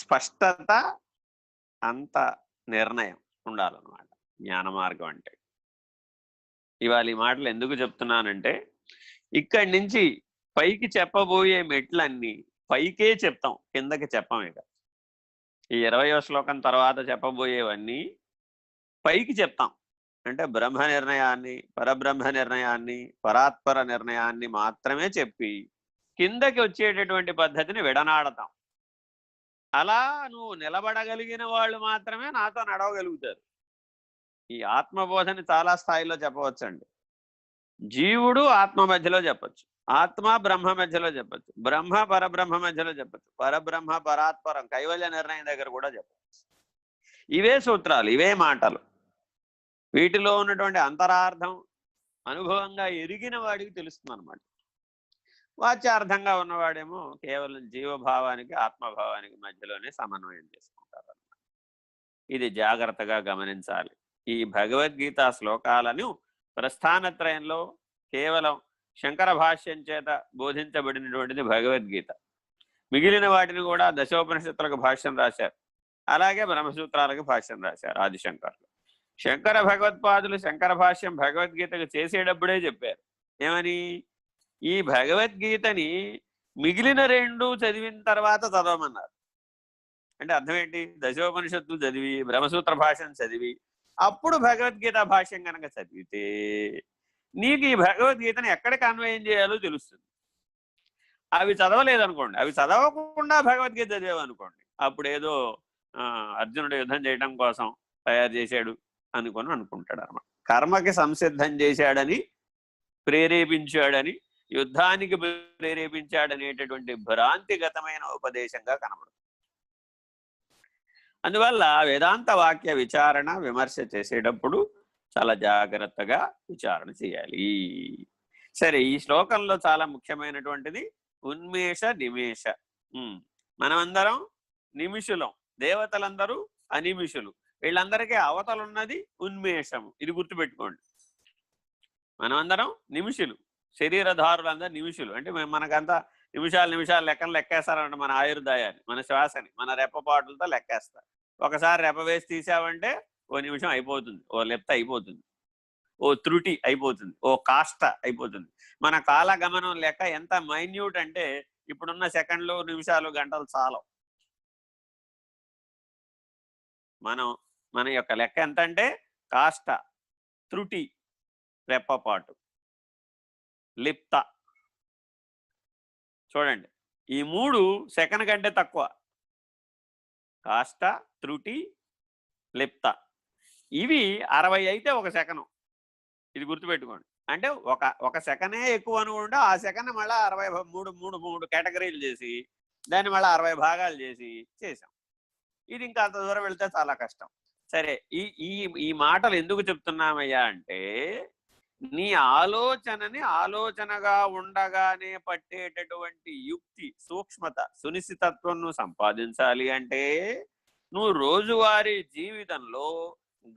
స్పష్టత, అంత నిర్ణయం ఉండాలన్నమాట జ్ఞాన మార్గం అంటే. ఇవాళ ఈ మాటలు ఎందుకు చెప్తున్నానంటే ఇక్కడి నుంచి పైకి చెప్పబోయే మెట్లన్నీ పైకే చెప్తాం, కిందకి చెప్పం. ఇక ఈ 20వ శ్లోకం తర్వాత చెప్పబోయేవన్నీ పైకి చెప్తాం. అంటే బ్రహ్మ నిర్ణయాన్ని, పరబ్రహ్మ నిర్ణయాన్ని, పరాత్పర నిర్ణయాన్ని మాత్రమే చెప్పి కిందకి వచ్చేటటువంటి పద్ధతిని విడనాడతాం. అలా నువ్వు నిలబడగలిగిన వాళ్ళు మాత్రమే నాతో నడవగలుగుతారు. ఈ ఆత్మబోధని చాలా స్థాయిలో చెప్పవచ్చండి. జీవుడు ఆత్మ మధ్యలో చెప్పచ్చు, ఆత్మ బ్రహ్మ మధ్యలో చెప్పచ్చు, బ్రహ్మ పరబ్రహ్మ మధ్యలో చెప్పచ్చు, పరబ్రహ్మ పరాత్పరం కైవల్య నిర్ణయం దగ్గర కూడా చెప్పచ్చు. ఇవే సూత్రాలు, ఇవే మాటలు. వీటిలో ఉన్నటువంటి అంతరార్థం అనుభవంగా ఎరిగిన వాడికి తెలుస్తుంది అన్నమాట. వాచ్యార్థంగా ఉన్నవాడేమో కేవలం జీవభావానికి ఆత్మభావానికి మధ్యలోనే సమన్వయం చేసుకుంటారు. ఇది జాగ్రత్తగా గమనించాలి. ఈ భగవద్గీత శ్లోకాలను ప్రస్థానత్రయంలో కేవలం శంకర భాష్యం చేత బోధించబడినటువంటిది భగవద్గీత. మిగిలిన వాటిని కూడా దశోపనిషత్తులకు భాష్యం రాశారు, అలాగే బ్రహ్మసూత్రాలకు భాష్యం రాశారు ఆదిశంకర్లు. శంకర భగవత్పాదులు శంకర భాష్యం భగవద్గీతకు చేసేటప్పుడే చెప్పారు ఏమని, ఈ భగవద్గీతని మిగిలిన 2 చదివిన తర్వాత చదవమన్నారు. అంటే అర్థం ఏంటి, దశోపనిషత్తులు చదివి బ్రహ్మసూత్ర భాష్యం చదివి అప్పుడు భగవద్గీత భాష్యం కనుక చదివితే నీకు ఈ భగవద్గీతను ఎక్కడికి అన్వయం చేయాలో తెలుస్తుంది. అవి చదవలేదనుకోండి, అవి చదవకుండా భగవద్గీత చదివామనుకోండి, అప్పుడు ఏదో అర్జునుడు యుద్ధం చేయడం కోసం తయారు చేశాడు అనుకుంటాడు అన్నమాట. కర్మకి సంసిద్ధం చేశాడని, ప్రేరేపించాడని, యుద్ధానికి ప్రేరేపించాడనేటటువంటి భ్రాంతిగతమైన ఉపదేశంగా కనబడుతుంది. అందువల్ల వేదాంత వాక్య విచారణ విమర్శ చేసేటప్పుడు చాలా జాగ్రత్తగా విచారణ చేయాలి. సరే, ఈ శ్లోకంలో చాలా ముఖ్యమైనటువంటిది ఉన్మేష నిమేష. మనమందరం నిమిషులం, దేవతలందరూ అనిమిషులు. వీళ్ళందరికీ అవతలున్నది ఉన్మేషము. ఇది గుర్తుపెట్టుకోండి. మనమందరం నిమిషులు, శరీరధారులందరూ నిమిషులు. అంటే మనకంతా నిమిషాలు లెక్కేస్తారంట. మన ఆయుర్దాయాన్ని, మన శ్వాసని, మన రెప్పపాటులతో లెక్కేస్తారు. ఒకసారి రెప్ప వేసి తీసామంటే ఓ నిమిషం అయిపోతుంది, ఓ లెప్త అయిపోతుంది, ఓ త్రుటి అయిపోతుంది, ఓ కాష్ట అయిపోతుంది. మన కాలగమనం లెక్క ఎంత మైన్యూట్ అంటే ఇప్పుడున్న సెకండ్లు, నిమిషాలు, గంటలు చాలవు. మన యొక్క లెక్క ఎంత అంటే కాష్ట, త్రుటి, రెప్పపాటు, లిప్త. చూడండి, ఈ 3 సెకండ్ కంటే తక్కువ. కాష్ట, త్రుటి, లిప్త. ఇవి 60 అయితే 1 సెకను. ఇది గుర్తుపెట్టుకోండి. అంటే ఒక సెకనే ఎక్కువ అనుకుంటే ఆ సెకండ్ మళ్ళీ 63 కేటగిరీలు చేసి దాన్ని మళ్ళీ 60 భాగాలు చేసాం. ఇది ఇంకా అంత దూరం వెళ్తే చాలా కష్టం. సరే, ఈ మాటలు ఎందుకు చెప్తున్నామయ్యా అంటే, నీ ఆలోచనని ఆలోచనగా ఉండగానే పట్టేటటువంటి యుక్తి, సూక్ష్మత, సునిశ్చితత్వం నువ్వు సంపాదించాలి అంటే నువ్వు రోజువారీ జీవితంలో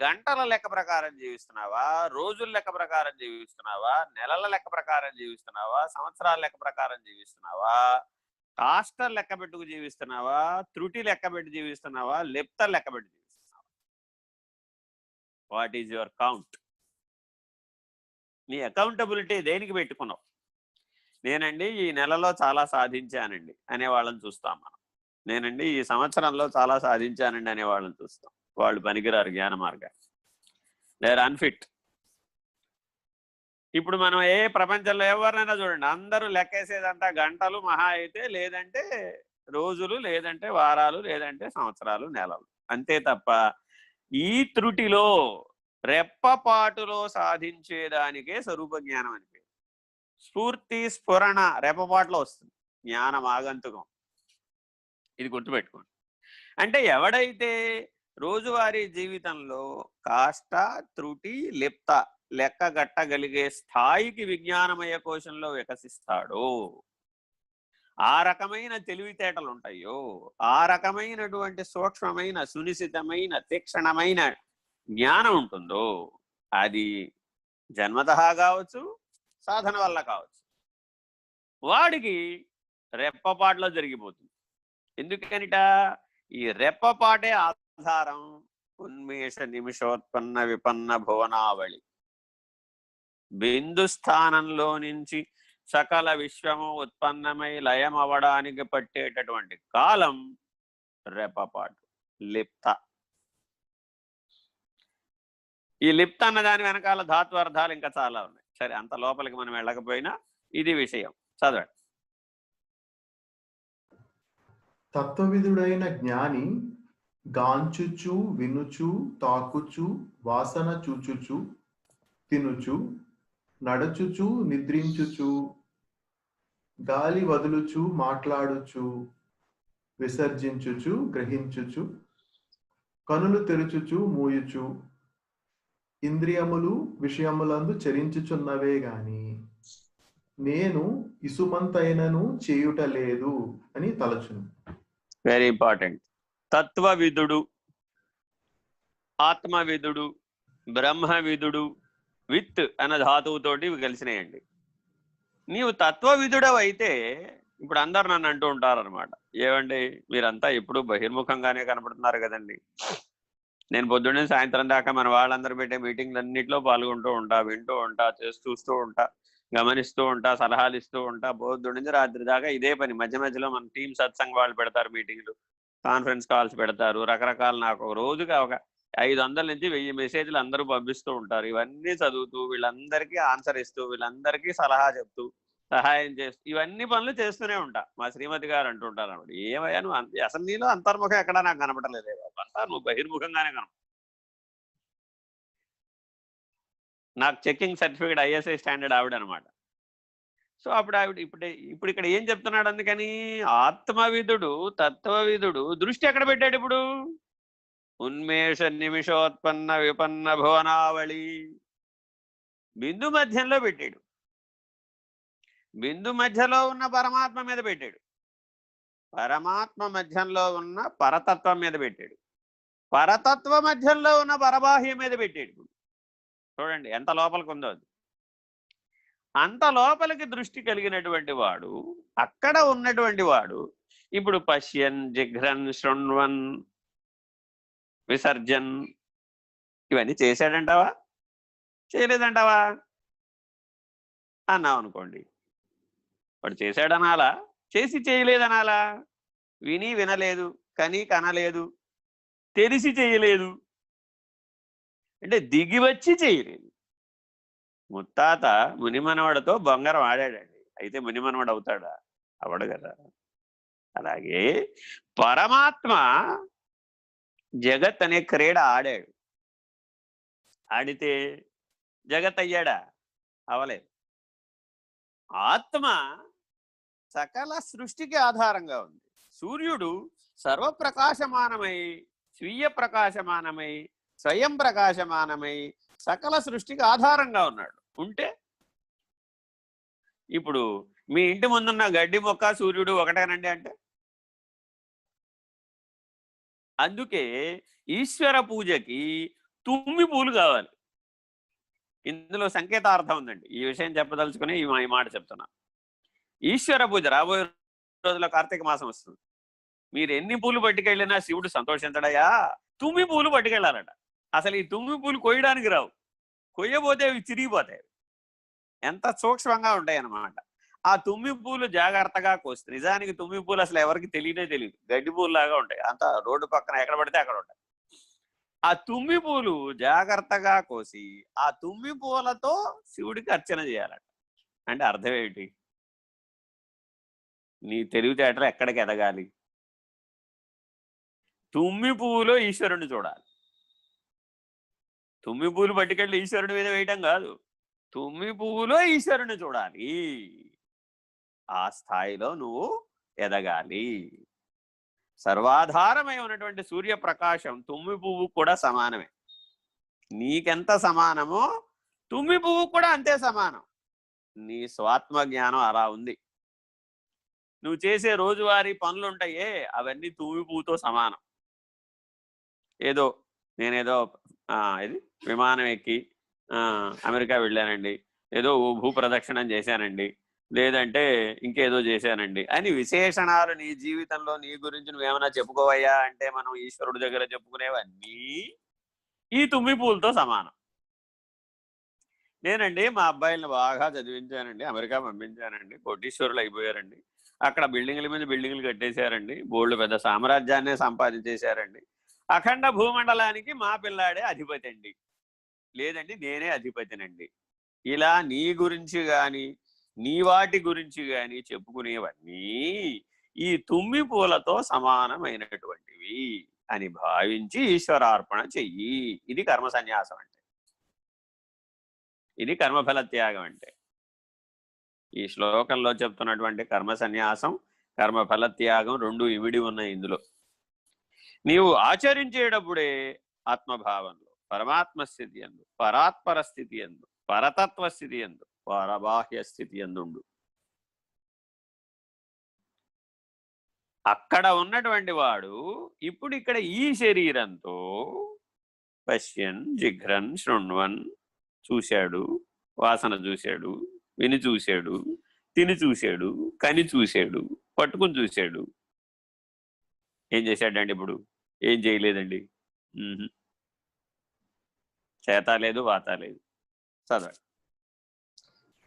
గంటల లెక్క ప్రకారం జీవిస్తున్నావా, రోజుల లెక్క ప్రకారం జీవిస్తున్నావా, నెలల లెక్క ప్రకారం జీవిస్తున్నావా, సంవత్సరాల లెక్క ప్రకారం జీవిస్తున్నావా, కాష్ట లెక్క పెట్టుకు జీవిస్తున్నావా, త్రుటి లెక్క పెట్టి జీవిస్తున్నావా, లిప్త లెక్క పెట్టి జీవిస్తున్నావా? What is your count? నీ అకౌంటబిలిటీ దేనికి పెట్టుకున్నావు? నేనండి ఈ నెలలో చాలా సాధించానండి అనేవాళ్ళని చూస్తాం మనం. నేనండి ఈ సంవత్సరంలో చాలా సాధించానండి అనేవాళ్ళని చూస్తాం. వాళ్ళు పనికిరారు జ్ఞాన మార్గాన్ని, దే ఆర్ అన్ఫిట్. ఇప్పుడు మనం ప్రపంచంలో ఎవరినైనా చూడండి, అందరూ లెక్కేసేదంతా గంటలు మహా అయితే, లేదంటే రోజులు, లేదంటే వారాలు, లేదంటే సంవత్సరాలు, నెలలు, అంతే తప్ప ఈ త్రుటిలో రెప్పపాటులో సాధించేదానికే స్వరూప జ్ఞానం అని పేరు. స్ఫూర్తి, స్ఫురణ రెప్పపాటులో వస్తుంది, జ్ఞానం ఆగంతుకం. ఇది గుర్తుపెట్టుకోండి. అంటే ఎవడైతే రోజువారీ జీవితంలో కాష్ట, త్రుటి, లిప్త లెక్కగట్టగలిగే స్థాయికి విజ్ఞానమయ కోశంలో వికసిస్తాడో, ఆ రకమైన తెలివితేటలు ఉంటాయో, ఆ రకమైనటువంటి సూక్ష్మమైన, సునిశ్చితమైన, తీక్షణమైన జ్ఞానం ఉంటుందో, అది జన్మతః కావచ్చు, సాధన వల్ల కావచ్చు, వాడికి రెప్పపాటులో జరిగిపోతుంది. ఎందుకనిట? ఈ రెప్పపాటే ఆధారం ఉన్మేష నిమిషోత్పన్న విపన్న భువనావళి. బిందు స్థానంలో నుంచి సకల విశ్వము ఉత్పన్నమై లయం అవ్వడానికి పట్టేటటువంటి కాలం రెప్పపాటు, లిప్త. ఈ లిప్త అన్న దాని వెనకాల ధాత్వార్థాలు ఇంకా చాలా ఉన్నాయి. సరే, అంత లోపలికి మనం వెళ్ళకపోయినా ఇది విషయం. చదవండి. తత్వవిధుడైన జ్ఞాని గాంచుచు, వినుచు, తాకుచు, వాసన చూచుచు, తినుచు, నడచుచు, నిద్రించుచు, గాలి వదులుచు, మాట్లాడుచు, విసర్జించుచు, గ్రహించుచు, కనులు తెరుచుచు, మూయుచు, ఇంద్రియములు విషయములందు చరించుచున్నవే గాని నేను ఇసుమంతైనను చేయుట లేదు అని తలచును. Very important. తత్వవిదుడు, ఆత్మవిదుడు, బ్రహ్మవిదుడు, విత్ అన్న ధాతువుతోటి ఇవి కలిసినాయండి. నీవు తత్వవిదుడవు అయితే ఇప్పుడు అందరు నన్ను అంటూ ఉంటారనమాట, ఏమండి మీరంతా ఎప్పుడు బహిర్ముఖంగానే కనపడుతున్నారు కదండి, నేను పొద్దున్నే సాయంత్రం దాకా మన వాళ్ళందరూ పెట్టే మీటింగ్లన్నింటిలో పాల్గొంటూ ఉంటా, వింటూ ఉంటా, చూస్తూ ఉంటా, గమనిస్తూ ఉంటా, సలహాలు ఇస్తూ ఉంటా, పొద్దు నుంచి రాత్రి దాకా ఇదే పని. మధ్య మధ్యలో మన టీం సత్సంగ్ వాళ్ళు పెడతారు మీటింగ్లు, కాన్ఫరెన్స్ కాల్స్ పెడతారు, రకరకాల. నాకు ఒక రోజుగా ఒక 500 నుంచి 1000 మెసేజ్లు అందరూ పంపిస్తూ ఉంటారు. ఇవన్నీ చదువుతూ, వీళ్ళందరికీ ఆన్సర్ ఇస్తూ, వీళ్ళందరికీ సలహా చెప్తూ, సహాయం చేస్తూ, ఇవన్నీ పనులు చేస్తూనే ఉంటా. మా శ్రీమతి గారు అంటుంటారు అన్నమాట, ఏమయ్యా నువ్వు అసలు నీలో అంతర్ముఖం ఎక్కడా నాకు కనపడలేదు, అంతా నువ్వు బహిర్ముఖంగానే కనపడ. నాకు చెకింగ్ సర్టిఫికేట్ ISI స్టాండర్డ్ ఆవిడ అనమాట. సో అప్పుడు ఆవిడ ఇప్పుడు ఇక్కడ ఏం చెప్తున్నాడు, అందుకని ఆత్మవిదుడు, తత్వవిదుడు దృష్టి ఎక్కడ పెట్టాడు ఇప్పుడు? ఉన్మేష నిమిషోత్పన్న విపన్న భువనావళి బిందు మధ్యంలో పెట్టాడు. బిందు మధ్యలో ఉన్న పరమాత్మ మీద పెట్టాడు. పరమాత్మ మధ్యంలో ఉన్న పరతత్వం మీద పెట్టాడు. పరతత్వ మధ్యంలో ఉన్న పరబాహ్యం మీద పెట్టాడు. చూడండి ఎంత లోపలికి ఉందో అది. అంత లోపలికి దృష్టి కలిగినటువంటి వాడు, అక్కడ ఉన్నటువంటి వాడు ఇప్పుడు పశ్యన్, జిఘ్రన్, శృణ్వన్, విసర్జన్ ఇవన్నీ చేశాడంటావా, చేయలేదంటావా అన్నావు అనుకోండి, వాడు చేశాడనాలా, చేసి చేయలేదనాలా? విని వినలేదు, కని కనలేదు, తెలిసి చేయలేదు, అంటే దిగి వచ్చి చేయలేదు. ముత్తాత మునిమనవాడితో బొంగరం ఆడాడండి, అయితే మునిమనవాడు అవుతాడా? అవడు కదా. అలాగే పరమాత్మ జగత్ అనే క్రీడ ఆడాడు. ఆడితే జగత్ అయ్యాడా? అవలేదు. ఆత్మ సకల సృష్టికి ఆధారంగా ఉంది. సూర్యుడు సర్వప్రకాశమానమై, స్వీయ ప్రకాశమానమై, స్వయం ప్రకాశమానమై సకల సృష్టికి ఆధారంగా ఉన్నాడు. ఉంటే ఇప్పుడు మీ ఇంటి ముందున్న గడ్డి మొక్క సూర్యుడు ఒకటేనండి అంటే? అందుకే ఈశ్వర పూజకి తుమ్మి పూలు కావాలి. ఇందులో సంకేతార్థం ఉందండి. ఈ విషయం చెప్పదలుచుకుని ఈ మాట చెప్తున్నా. ఈశ్వర పూజ రాబోయే రోజుల్లో కార్తీక మాసం వస్తుంది. మీరు ఎన్ని పూలు పట్టుకెళ్ళినా శివుడు సంతోషించడయా, తుమ్మి పూలు పట్టుకెళ్ళాలట. అసలు ఈ తుమ్మి పూలు కొయ్యడానికి రావు, కొయ్యబోతే అవి చిరిగిపోతాయి. ఎంత సూక్ష్మంగా ఉంటాయి అన్నమాట. ఆ తుమ్మి పూలు జాగ్రత్తగా కోస్తే, నిజానికి తుమ్మి పూలు అసలు ఎవరికి తెలియనే తెలియదు, గడ్డి పూలు లాగా ఉంటాయి, అంత రోడ్డు పక్కన ఎక్కడ పడితే అక్కడ ఉంటాయి. ఆ తుమ్మి పూలు జాగ్రత్తగా కోసి ఆ తుమ్మి పూలతో శివుడికి అర్చన చేయాలట. అంటే అర్థం ఏమిటి? నీ తెలివితేటలు ఎక్కడికి ఎదగాలి? తుమ్మి పువ్వులో ఈశ్వరుణ్ణి చూడాలి. తుమ్మి పువ్వులు పట్టుకెళ్ళి ఈశ్వరుడి మీద వేయటం కాదు, తుమ్మి పువ్వులో ఈశ్వరుణ్ణి చూడాలి. ఆ స్థాయిలో నువ్వు ఎదగాలి. సర్వాధారమై ఉన్నటువంటి సూర్యప్రకాశం తుమ్మి పువ్వు కూడా సమానమే. నీకెంత సమానమో తుమ్మి పువ్వు కూడా అంతే సమానం. నీ స్వాత్మ జ్ఞానం అలా ఉంది. నువ్వు చేసే రోజువారీ పనులు ఉంటాయే, అవన్నీ తుమ్మి పువ్వుతో సమానం. ఏదో నేనేదో ఇది విమానం ఎక్కి అమెరికా వెళ్ళానండి, ఏదో భూప్రదక్షిణం చేశానండి, లేదంటే ఇంకేదో చేశానండి అని విశేషణాలు నీ జీవితంలో నీ గురించి నువ్వేమైనా చెప్పుకోవయ్యా అంటే మనం ఈశ్వరుడి దగ్గర చెప్పుకునేవన్నీ ఈ తుమ్మి పూలతో సమానం. నేనండి మా అబ్బాయిలను బాగా చదివించానండి, అమెరికా పంపించానండి, కోటీశ్వరులు అయిపోయారండి, అక్కడ బిల్డింగ్ల మీద బిల్డింగ్లు కట్టేశారండి, బోల్డ్ పెద్ద సామ్రాజ్యాన్నే సంపాదించేశారండి, అఖండ భూమండలానికి మా పిల్లాడే అధిపతి అండి, లేదండి నేనే అధిపతినండి. ఇలా నీ గురించి కానీ నీ వాటి గురించి కానీ చెప్పుకునేవన్నీ ఈ తుమ్మి పూలతో సమానమైనటువంటివి అని భావించి ఈశ్వరార్పణ చెయ్యి. ఇది కర్మ సన్యాసం అంటే, ఇది కర్మఫల త్యాగం అంటే. ఈ శ్లోకంలో చెప్తున్నటువంటి కర్మ సన్యాసం, కర్మఫల త్యాగం రెండు ఇమిడి ఉన్నాయి ఇందులో. నీవు ఆచరించేటప్పుడే ఆత్మభావంలో, పరమాత్మ స్థితి ఎందు, పరాత్పర స్థితి ఎందు, పరతత్వ స్థితి ఎందు, పరబాహ్య స్థితి ఎందుండు. అక్కడ ఉన్నటువంటి వాడు ఇప్పుడు ఇక్కడ ఈ శరీరంతో పశ్యన్ జిఘ్రన్ శృణ్వన్ చూశాడు, వాసన చూశాడు, విని చూశాడు, తిని చూశాడు, కని చూశాడు, పట్టుకుని చూశాడు. ఏం చేశాడండి? ఇప్పుడు ఏం చేయలేదండి. చేత లేదు, వాత లేదు. చదవండి.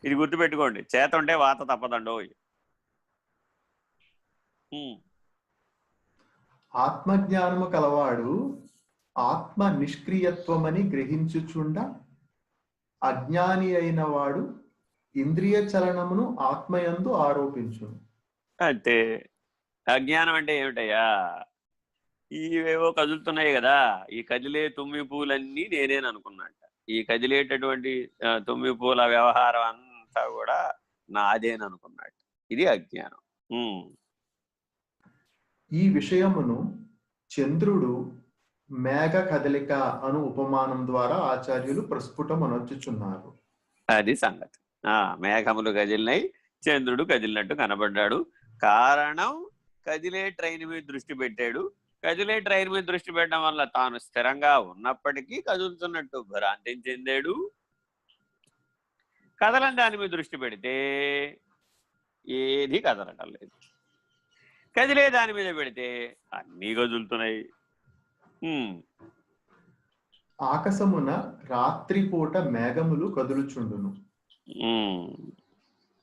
ఇది గుర్తుపెట్టుకోండి. చేత ఉంటే వాత తప్పదండో. ఆత్మజ్ఞానము కలవాడు ఆత్మ నిష్క్రియత్వమని గ్రహించుచుండ అజ్ఞాని అయిన వాడు ఇంద్రియ చలనమును ఆత్మయందు ఆరోపించును. అంటే అజ్ఞానం అంటే ఏమిటయ్యా? ఇవేవో కదులుతున్నాయి కదా, ఈ కదిలే తుమ్మి పూలన్నీ నేనేననుకున్నట్ట. ఈ కదిలేటటువంటి తుమ్మి పూల వ్యవహారం అంతా కూడా నాదేననుకున్నట్టు. ఇది అజ్ఞానం. ఈ విషయమును చంద్రుడు మేఘ కదలిక అను ఉపమానం ద్వారా ఆచార్యులు ప్రస్ఫుటమనొచ్చుచున్నారు. అది సంగతి. మేఘములు కదిలినాయి, చంద్రుడు కదిలినట్టు కనబడ్డాడు. కారణం కదిలే ట్రైన్ మీద దృష్టి పెట్టాడు. కదిలే ట్రైన్ మీద దృష్టి పెట్టడం వల్ల తాను స్థిరంగా ఉన్నప్పటికీ కదులుతున్నట్టు భ్రాంతి చెందాడు. కదలని దాని మీద దృష్టి పెడితే ఏది కదలటం లేదు. కదిలే దాని మీద పెడితే అన్నీ కదులుతున్నాయి. ఆకాశమున రాత్రిపూట మేఘములు కదులుచుండును.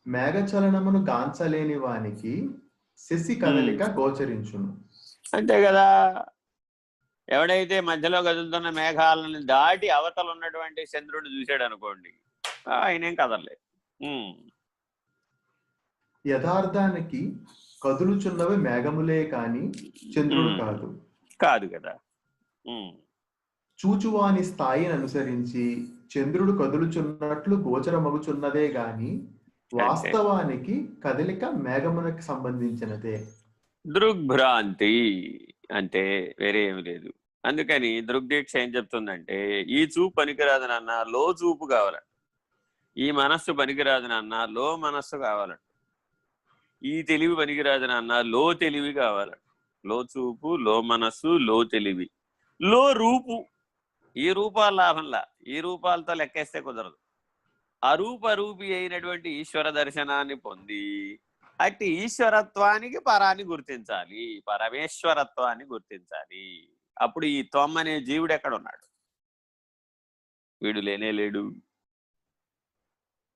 మేఘచలనమును గాంచలేని వానికి శశి కదలిక గోచరించును. అంతే కదా. ఎవడైతే మధ్యలో కదులుతున్న మేఘాలను దాటి అవతల ఉన్నటువంటి చంద్రుడిని చూశాడు అనుకోండి, ఆయనేం కదలలేదు. యథార్థానికి కదులుచున్నవి మేఘములే కాని చంద్రుడు కాదు. కాదు కదా. చూచువాని స్థాయిని అనుసరించి చంద్రుడు కదులుచున్నట్లు గోచరమగుచున్నదే గాని వాస్తవానికి కదలిక మేఘమునకు సంబంధించినదే. దృగ్భ్రాంతి అంటే వేరే ఏమి లేదు. అందుకని దృగ్దీక్ష ఏం చెప్తుందంటే, ఈ చూపు పనికిరాదు నాన్న, లో చూపు కావాలంట. ఈ మనస్సు పనికిరాదు నాన్న, లో మనస్సు కావాలంట. ఈ తెలివి పనికిరాదు నాన్న, లో తెలివి కావాలంట. లో చూపు, లో మనస్సు, లో తెలివి, లో రూపు. ఈ రూపాల లాభంలా, ఈ రూపాలతో లెక్కేస్తే కుదరదు. అరూపరూపి అయినటువంటి ఈశ్వర దర్శనాన్ని పొంది అట్టి ఈశ్వరత్వానికి పరాన్ని గుర్తించాలి, పరమేశ్వరత్వాన్ని గుర్తించాలి. అప్పుడు ఈ త్వం అనే జీవుడు ఎక్కడున్నాడు? వీడు లేనే లేడు.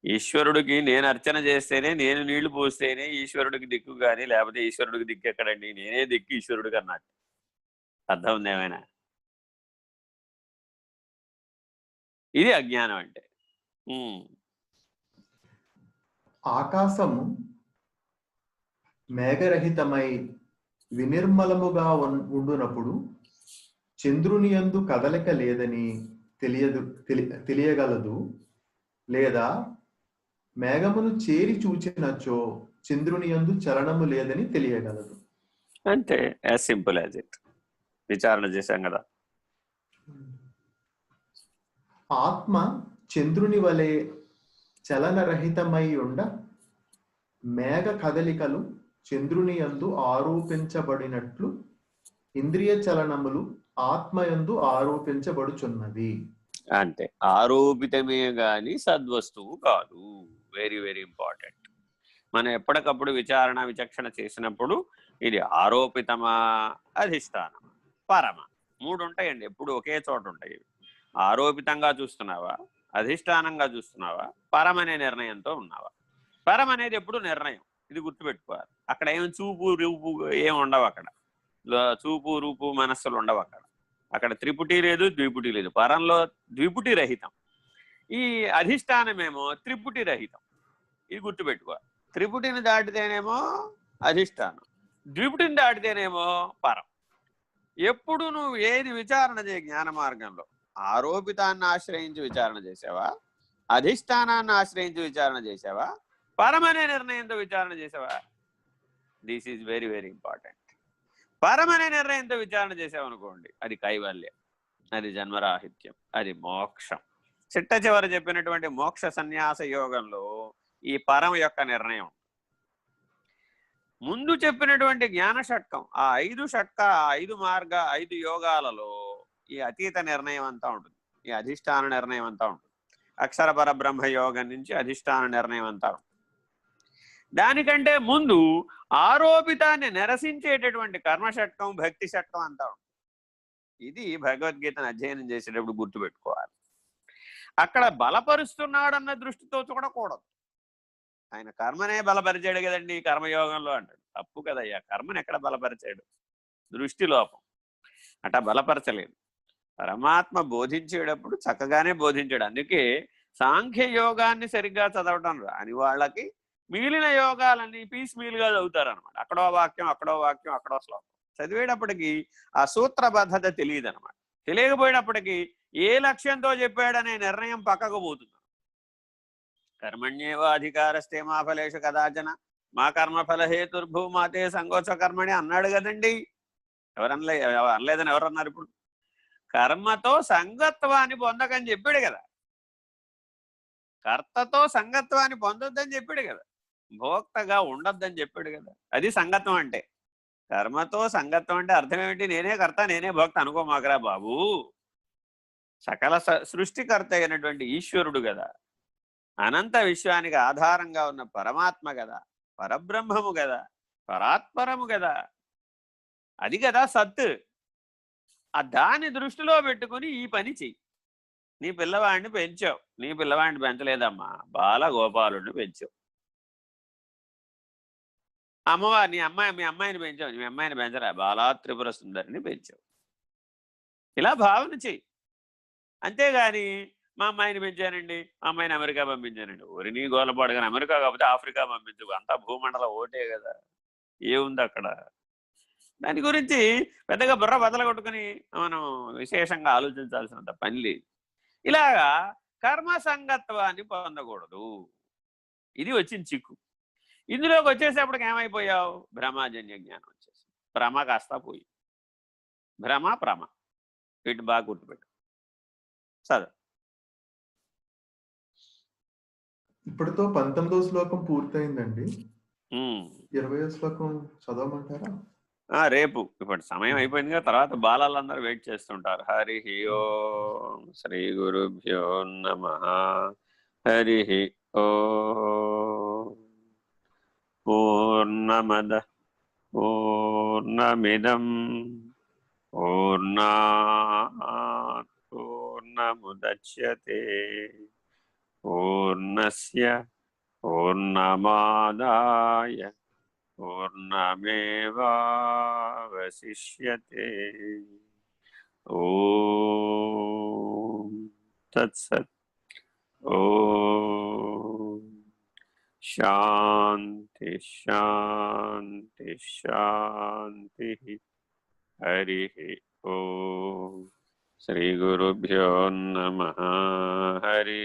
ఈశ్వరుడికి నేను అర్చన చేస్తేనే, నేను నీళ్లు పోస్తేనే ఈశ్వరుడికి దిక్కు కానీ, లేకపోతే ఈశ్వరుడికి దిక్కు ఎక్కడండి? నేనే దిక్కు ఈశ్వరుడికి అన్నట్టు. అర్థం ఉంది ఏమైనా? ఇది అజ్ఞానం అంటే. ఆకాశము మేఘరహితమై వినిర్మలముగా ఉండునప్పుడు చంద్రుని యందు కదలిక లేదని తెలియగలదు. లేదా మేఘమును చేరి చూచినచో చంద్రుని యందు చలనము లేదని తెలియగలదు. అంటే యాజ్ సింపుల్ యాజ్ ఇట్. విచారణ చేశాం కదా. ఆత్మ చంద్రుని వలె చలనరహితమై ఉండ మేఘ కదలికలు చంద్రుని యందు ఆరోపించబడినట్లు ఇంద్రియ చలనములు ఆత్మయందు ఆరోపించబడుచున్నవి. అంటే ఆరోపితమే గాని సద్వస్తువు కాదు. Very very important. మనం ఎప్పటికప్పుడు విచారణ విచక్షణ చేసినప్పుడు ఇది ఆరోపితమా, అధిష్టానమా, పరమ, మూడు ఉంటాయండి. ఎప్పుడు ఒకే చోట ఉంటాయి. ఆరోపితంగా చూస్తున్నావా, అధిష్టానంగా చూస్తున్నావా, పరం అనే నిర్ణయంతో ఉన్నావా? పరం అనేది ఎప్పుడు నిర్ణయం, ఇది గుర్తుపెట్టుకోవాలి. అక్కడ ఏం చూపు రూపు ఏం ఉండవు. అక్కడ చూపు రూపు మనస్సులు ఉండవు. అక్కడ త్రిపుటి లేదు, ద్విపుటి లేదు. పరంలో ద్విపుటి రహితం. ఈ అధిష్టానమేమో త్రిపుటి రహితం. ఇది గుర్తుపెట్టుకోవాలి. త్రిపుటిని దాటితేనేమో అధిష్టానం, ద్విపుటిని దాటితేనేమో పరం. ఎప్పుడు నువ్వు ఏది విచారణ చేయ జ్ఞాన మార్గంలో, ఆరోపితాన్ని ఆశ్రయించి విచారణ చేసావా, అధిష్టానాన్ని ఆశ్రయించి విచారణ చేసావా, పరమనే నిర్ణయంతో విచారణ చేసావా? This is very very important. పరమనే నిర్ణయంతో విచారణ చేసావనుకోండి, అది కైవల్యం, అది జన్మరాహిత్యం, అది మోక్షం. చిట్ట చివర చెప్పినటువంటి మోక్ష సన్యాస యోగంలో ఈ పరం యొక్క నిర్ణయం. ముందు చెప్పినటువంటి జ్ఞాన షట్కం, ఆ 5 మార్గ 5 యోగాలలో ఈ అతీత నిర్ణయం అంతా ఉంటుంది, ఈ అధిష్టాన నిర్ణయం అంతా ఉంటుంది. అక్షర పరబ్రహ్మ యోగం నుంచి అధిష్టాన నిర్ణయం అంతా ఉంటుంది. దానికంటే ముందు ఆరోపితాన్ని నిరసించేటటువంటి కర్మషట్కం, భక్తి షట్కం అంతా ఉంటుంది. ఇది భగవద్గీతను అధ్యయనం చేసేటప్పుడు గుర్తుపెట్టుకోవాలి. అక్కడ బలపరుస్తున్నాడన్న దృష్టితో చూడకూడదు. ఆయన కర్మనే బలపరిచాడు కదండి కర్మయోగంలో అంటాడు. తప్పు కదయ్యా, కర్మను ఎక్కడ బలపరిచాడు? దృష్టి లోపం. అట్లా బలపరచలేదు. పరమాత్మ బోధించేటప్పుడు చక్కగానే బోధించాడు. అందుకే సాంఖ్య యోగాన్ని సరిగ్గా చదవటం రాని వాళ్ళకి మిగిలిన యోగాలన్నీ పీస్ మీలుగా చదువుతారనమాట. అక్కడో వాక్యం, అక్కడో వాక్యం, అక్కడో శ్లోకం చదివేటప్పటికి ఆ సూత్రబద్ధత తెలియదు అనమాట. తెలియకపోయేటప్పటికి ఏ లక్ష్యంతో చెప్పాడనే నిర్ణయం పక్కకు పోతుంది. కర్మణ్యేవ అధికారస్తే మా ఫలేషు కదాచన మా కర్మఫల హేతుర్భూమాతే సంగోచ కర్మణి అన్నాడు కదండి. అనలేదని ఎవరన్నారు? ఇప్పుడు కర్మతో సంగత్వాన్ని పొందకని చెప్పాడు కదా, కర్తతో సంగత్వాన్ని పొందొద్దని చెప్పాడు కదా, భోక్తగా ఉండొద్దని చెప్పాడు కదా. అది సంగత్వం అంటే. కర్మతో సంగత్వం అంటే అర్థం ఏమిటి? నేనే కర్త నేనే భోక్త అనుకోమాకరా బాబు. సకల సృష్టికర్త అయినటువంటి ఈశ్వరుడు కదా, అనంత విశ్వానికి ఆధారంగా ఉన్న పరమాత్మ కదా, పరబ్రహ్మము కదా, పరాత్పరము కదా, అది కదా సత్. ఆ దాన్ని దృష్టిలో పెట్టుకుని ఈ పని చెయ్యి. నీ పిల్లవాడిని పెంచావు, నీ పిల్లవాడిని పెంచలేదమ్మా, బాలగోపాలుడిని పెంచావు. అమ్మవారు మీ అమ్మాయిని పెంచావు, మీ అమ్మాయిని పెంచరా, బాలా త్రిపుర సుందరిని పెంచావు. ఇలా భావన చెయ్యి. అంతేగాని మా అమ్మాయిని పెంచానండి, మా అమ్మాయిని అమెరికా పంపించానండి. నీ గోలపాడు కానీ అమెరికా కాకపోతే ఆఫ్రికా పంపించు, అంతా భూమండలం ఓటే కదా, ఏముంది అక్కడ? దాని గురించి పెద్దగా బుర్ర బదల కొట్టుకుని మనం విశేషంగా ఆలోచించాల్సినంత పని లేదు. ఇలాగా కర్మ సంగత్వాన్ని పొందకూడదు. ఇది వచ్చింది చిక్కు. ఇందులోకి వచ్చేసేపటికి ఏమైపోయావు? భ్రమాజన్య జ్ఞానం వచ్చేసి భ్రమ కాస్తా పోయి భ్రమ వీటిని బాగా గుర్తుపెట్టు. చదువు. ఇప్పటితో 19వ శ్లోకం పూర్తయిందండి. 20వ శ్లోకం చదవమంటారా? రేపు. ఇప్పుడు సమయం అయిపోయింది కదా, తర్వాత బాలాలందరూ వెయిట్ చేస్తుంటారు. హరి ఓం శ్రీ గురుభ్యో నమః. హరి ఓం. పూర్ణమద పూర్ణమిదం పూర్ణాత్ పూర్ణముదచ్యతే పూర్ణస్య పూర్ణమాదాయ పూర్ణమేవావశిష్యతే. ఓం తత్సత్. ఓం శాంతి శాంతి శాంతి. హరి ఓం. శ్రీ గురుభ్యో నమః. హరి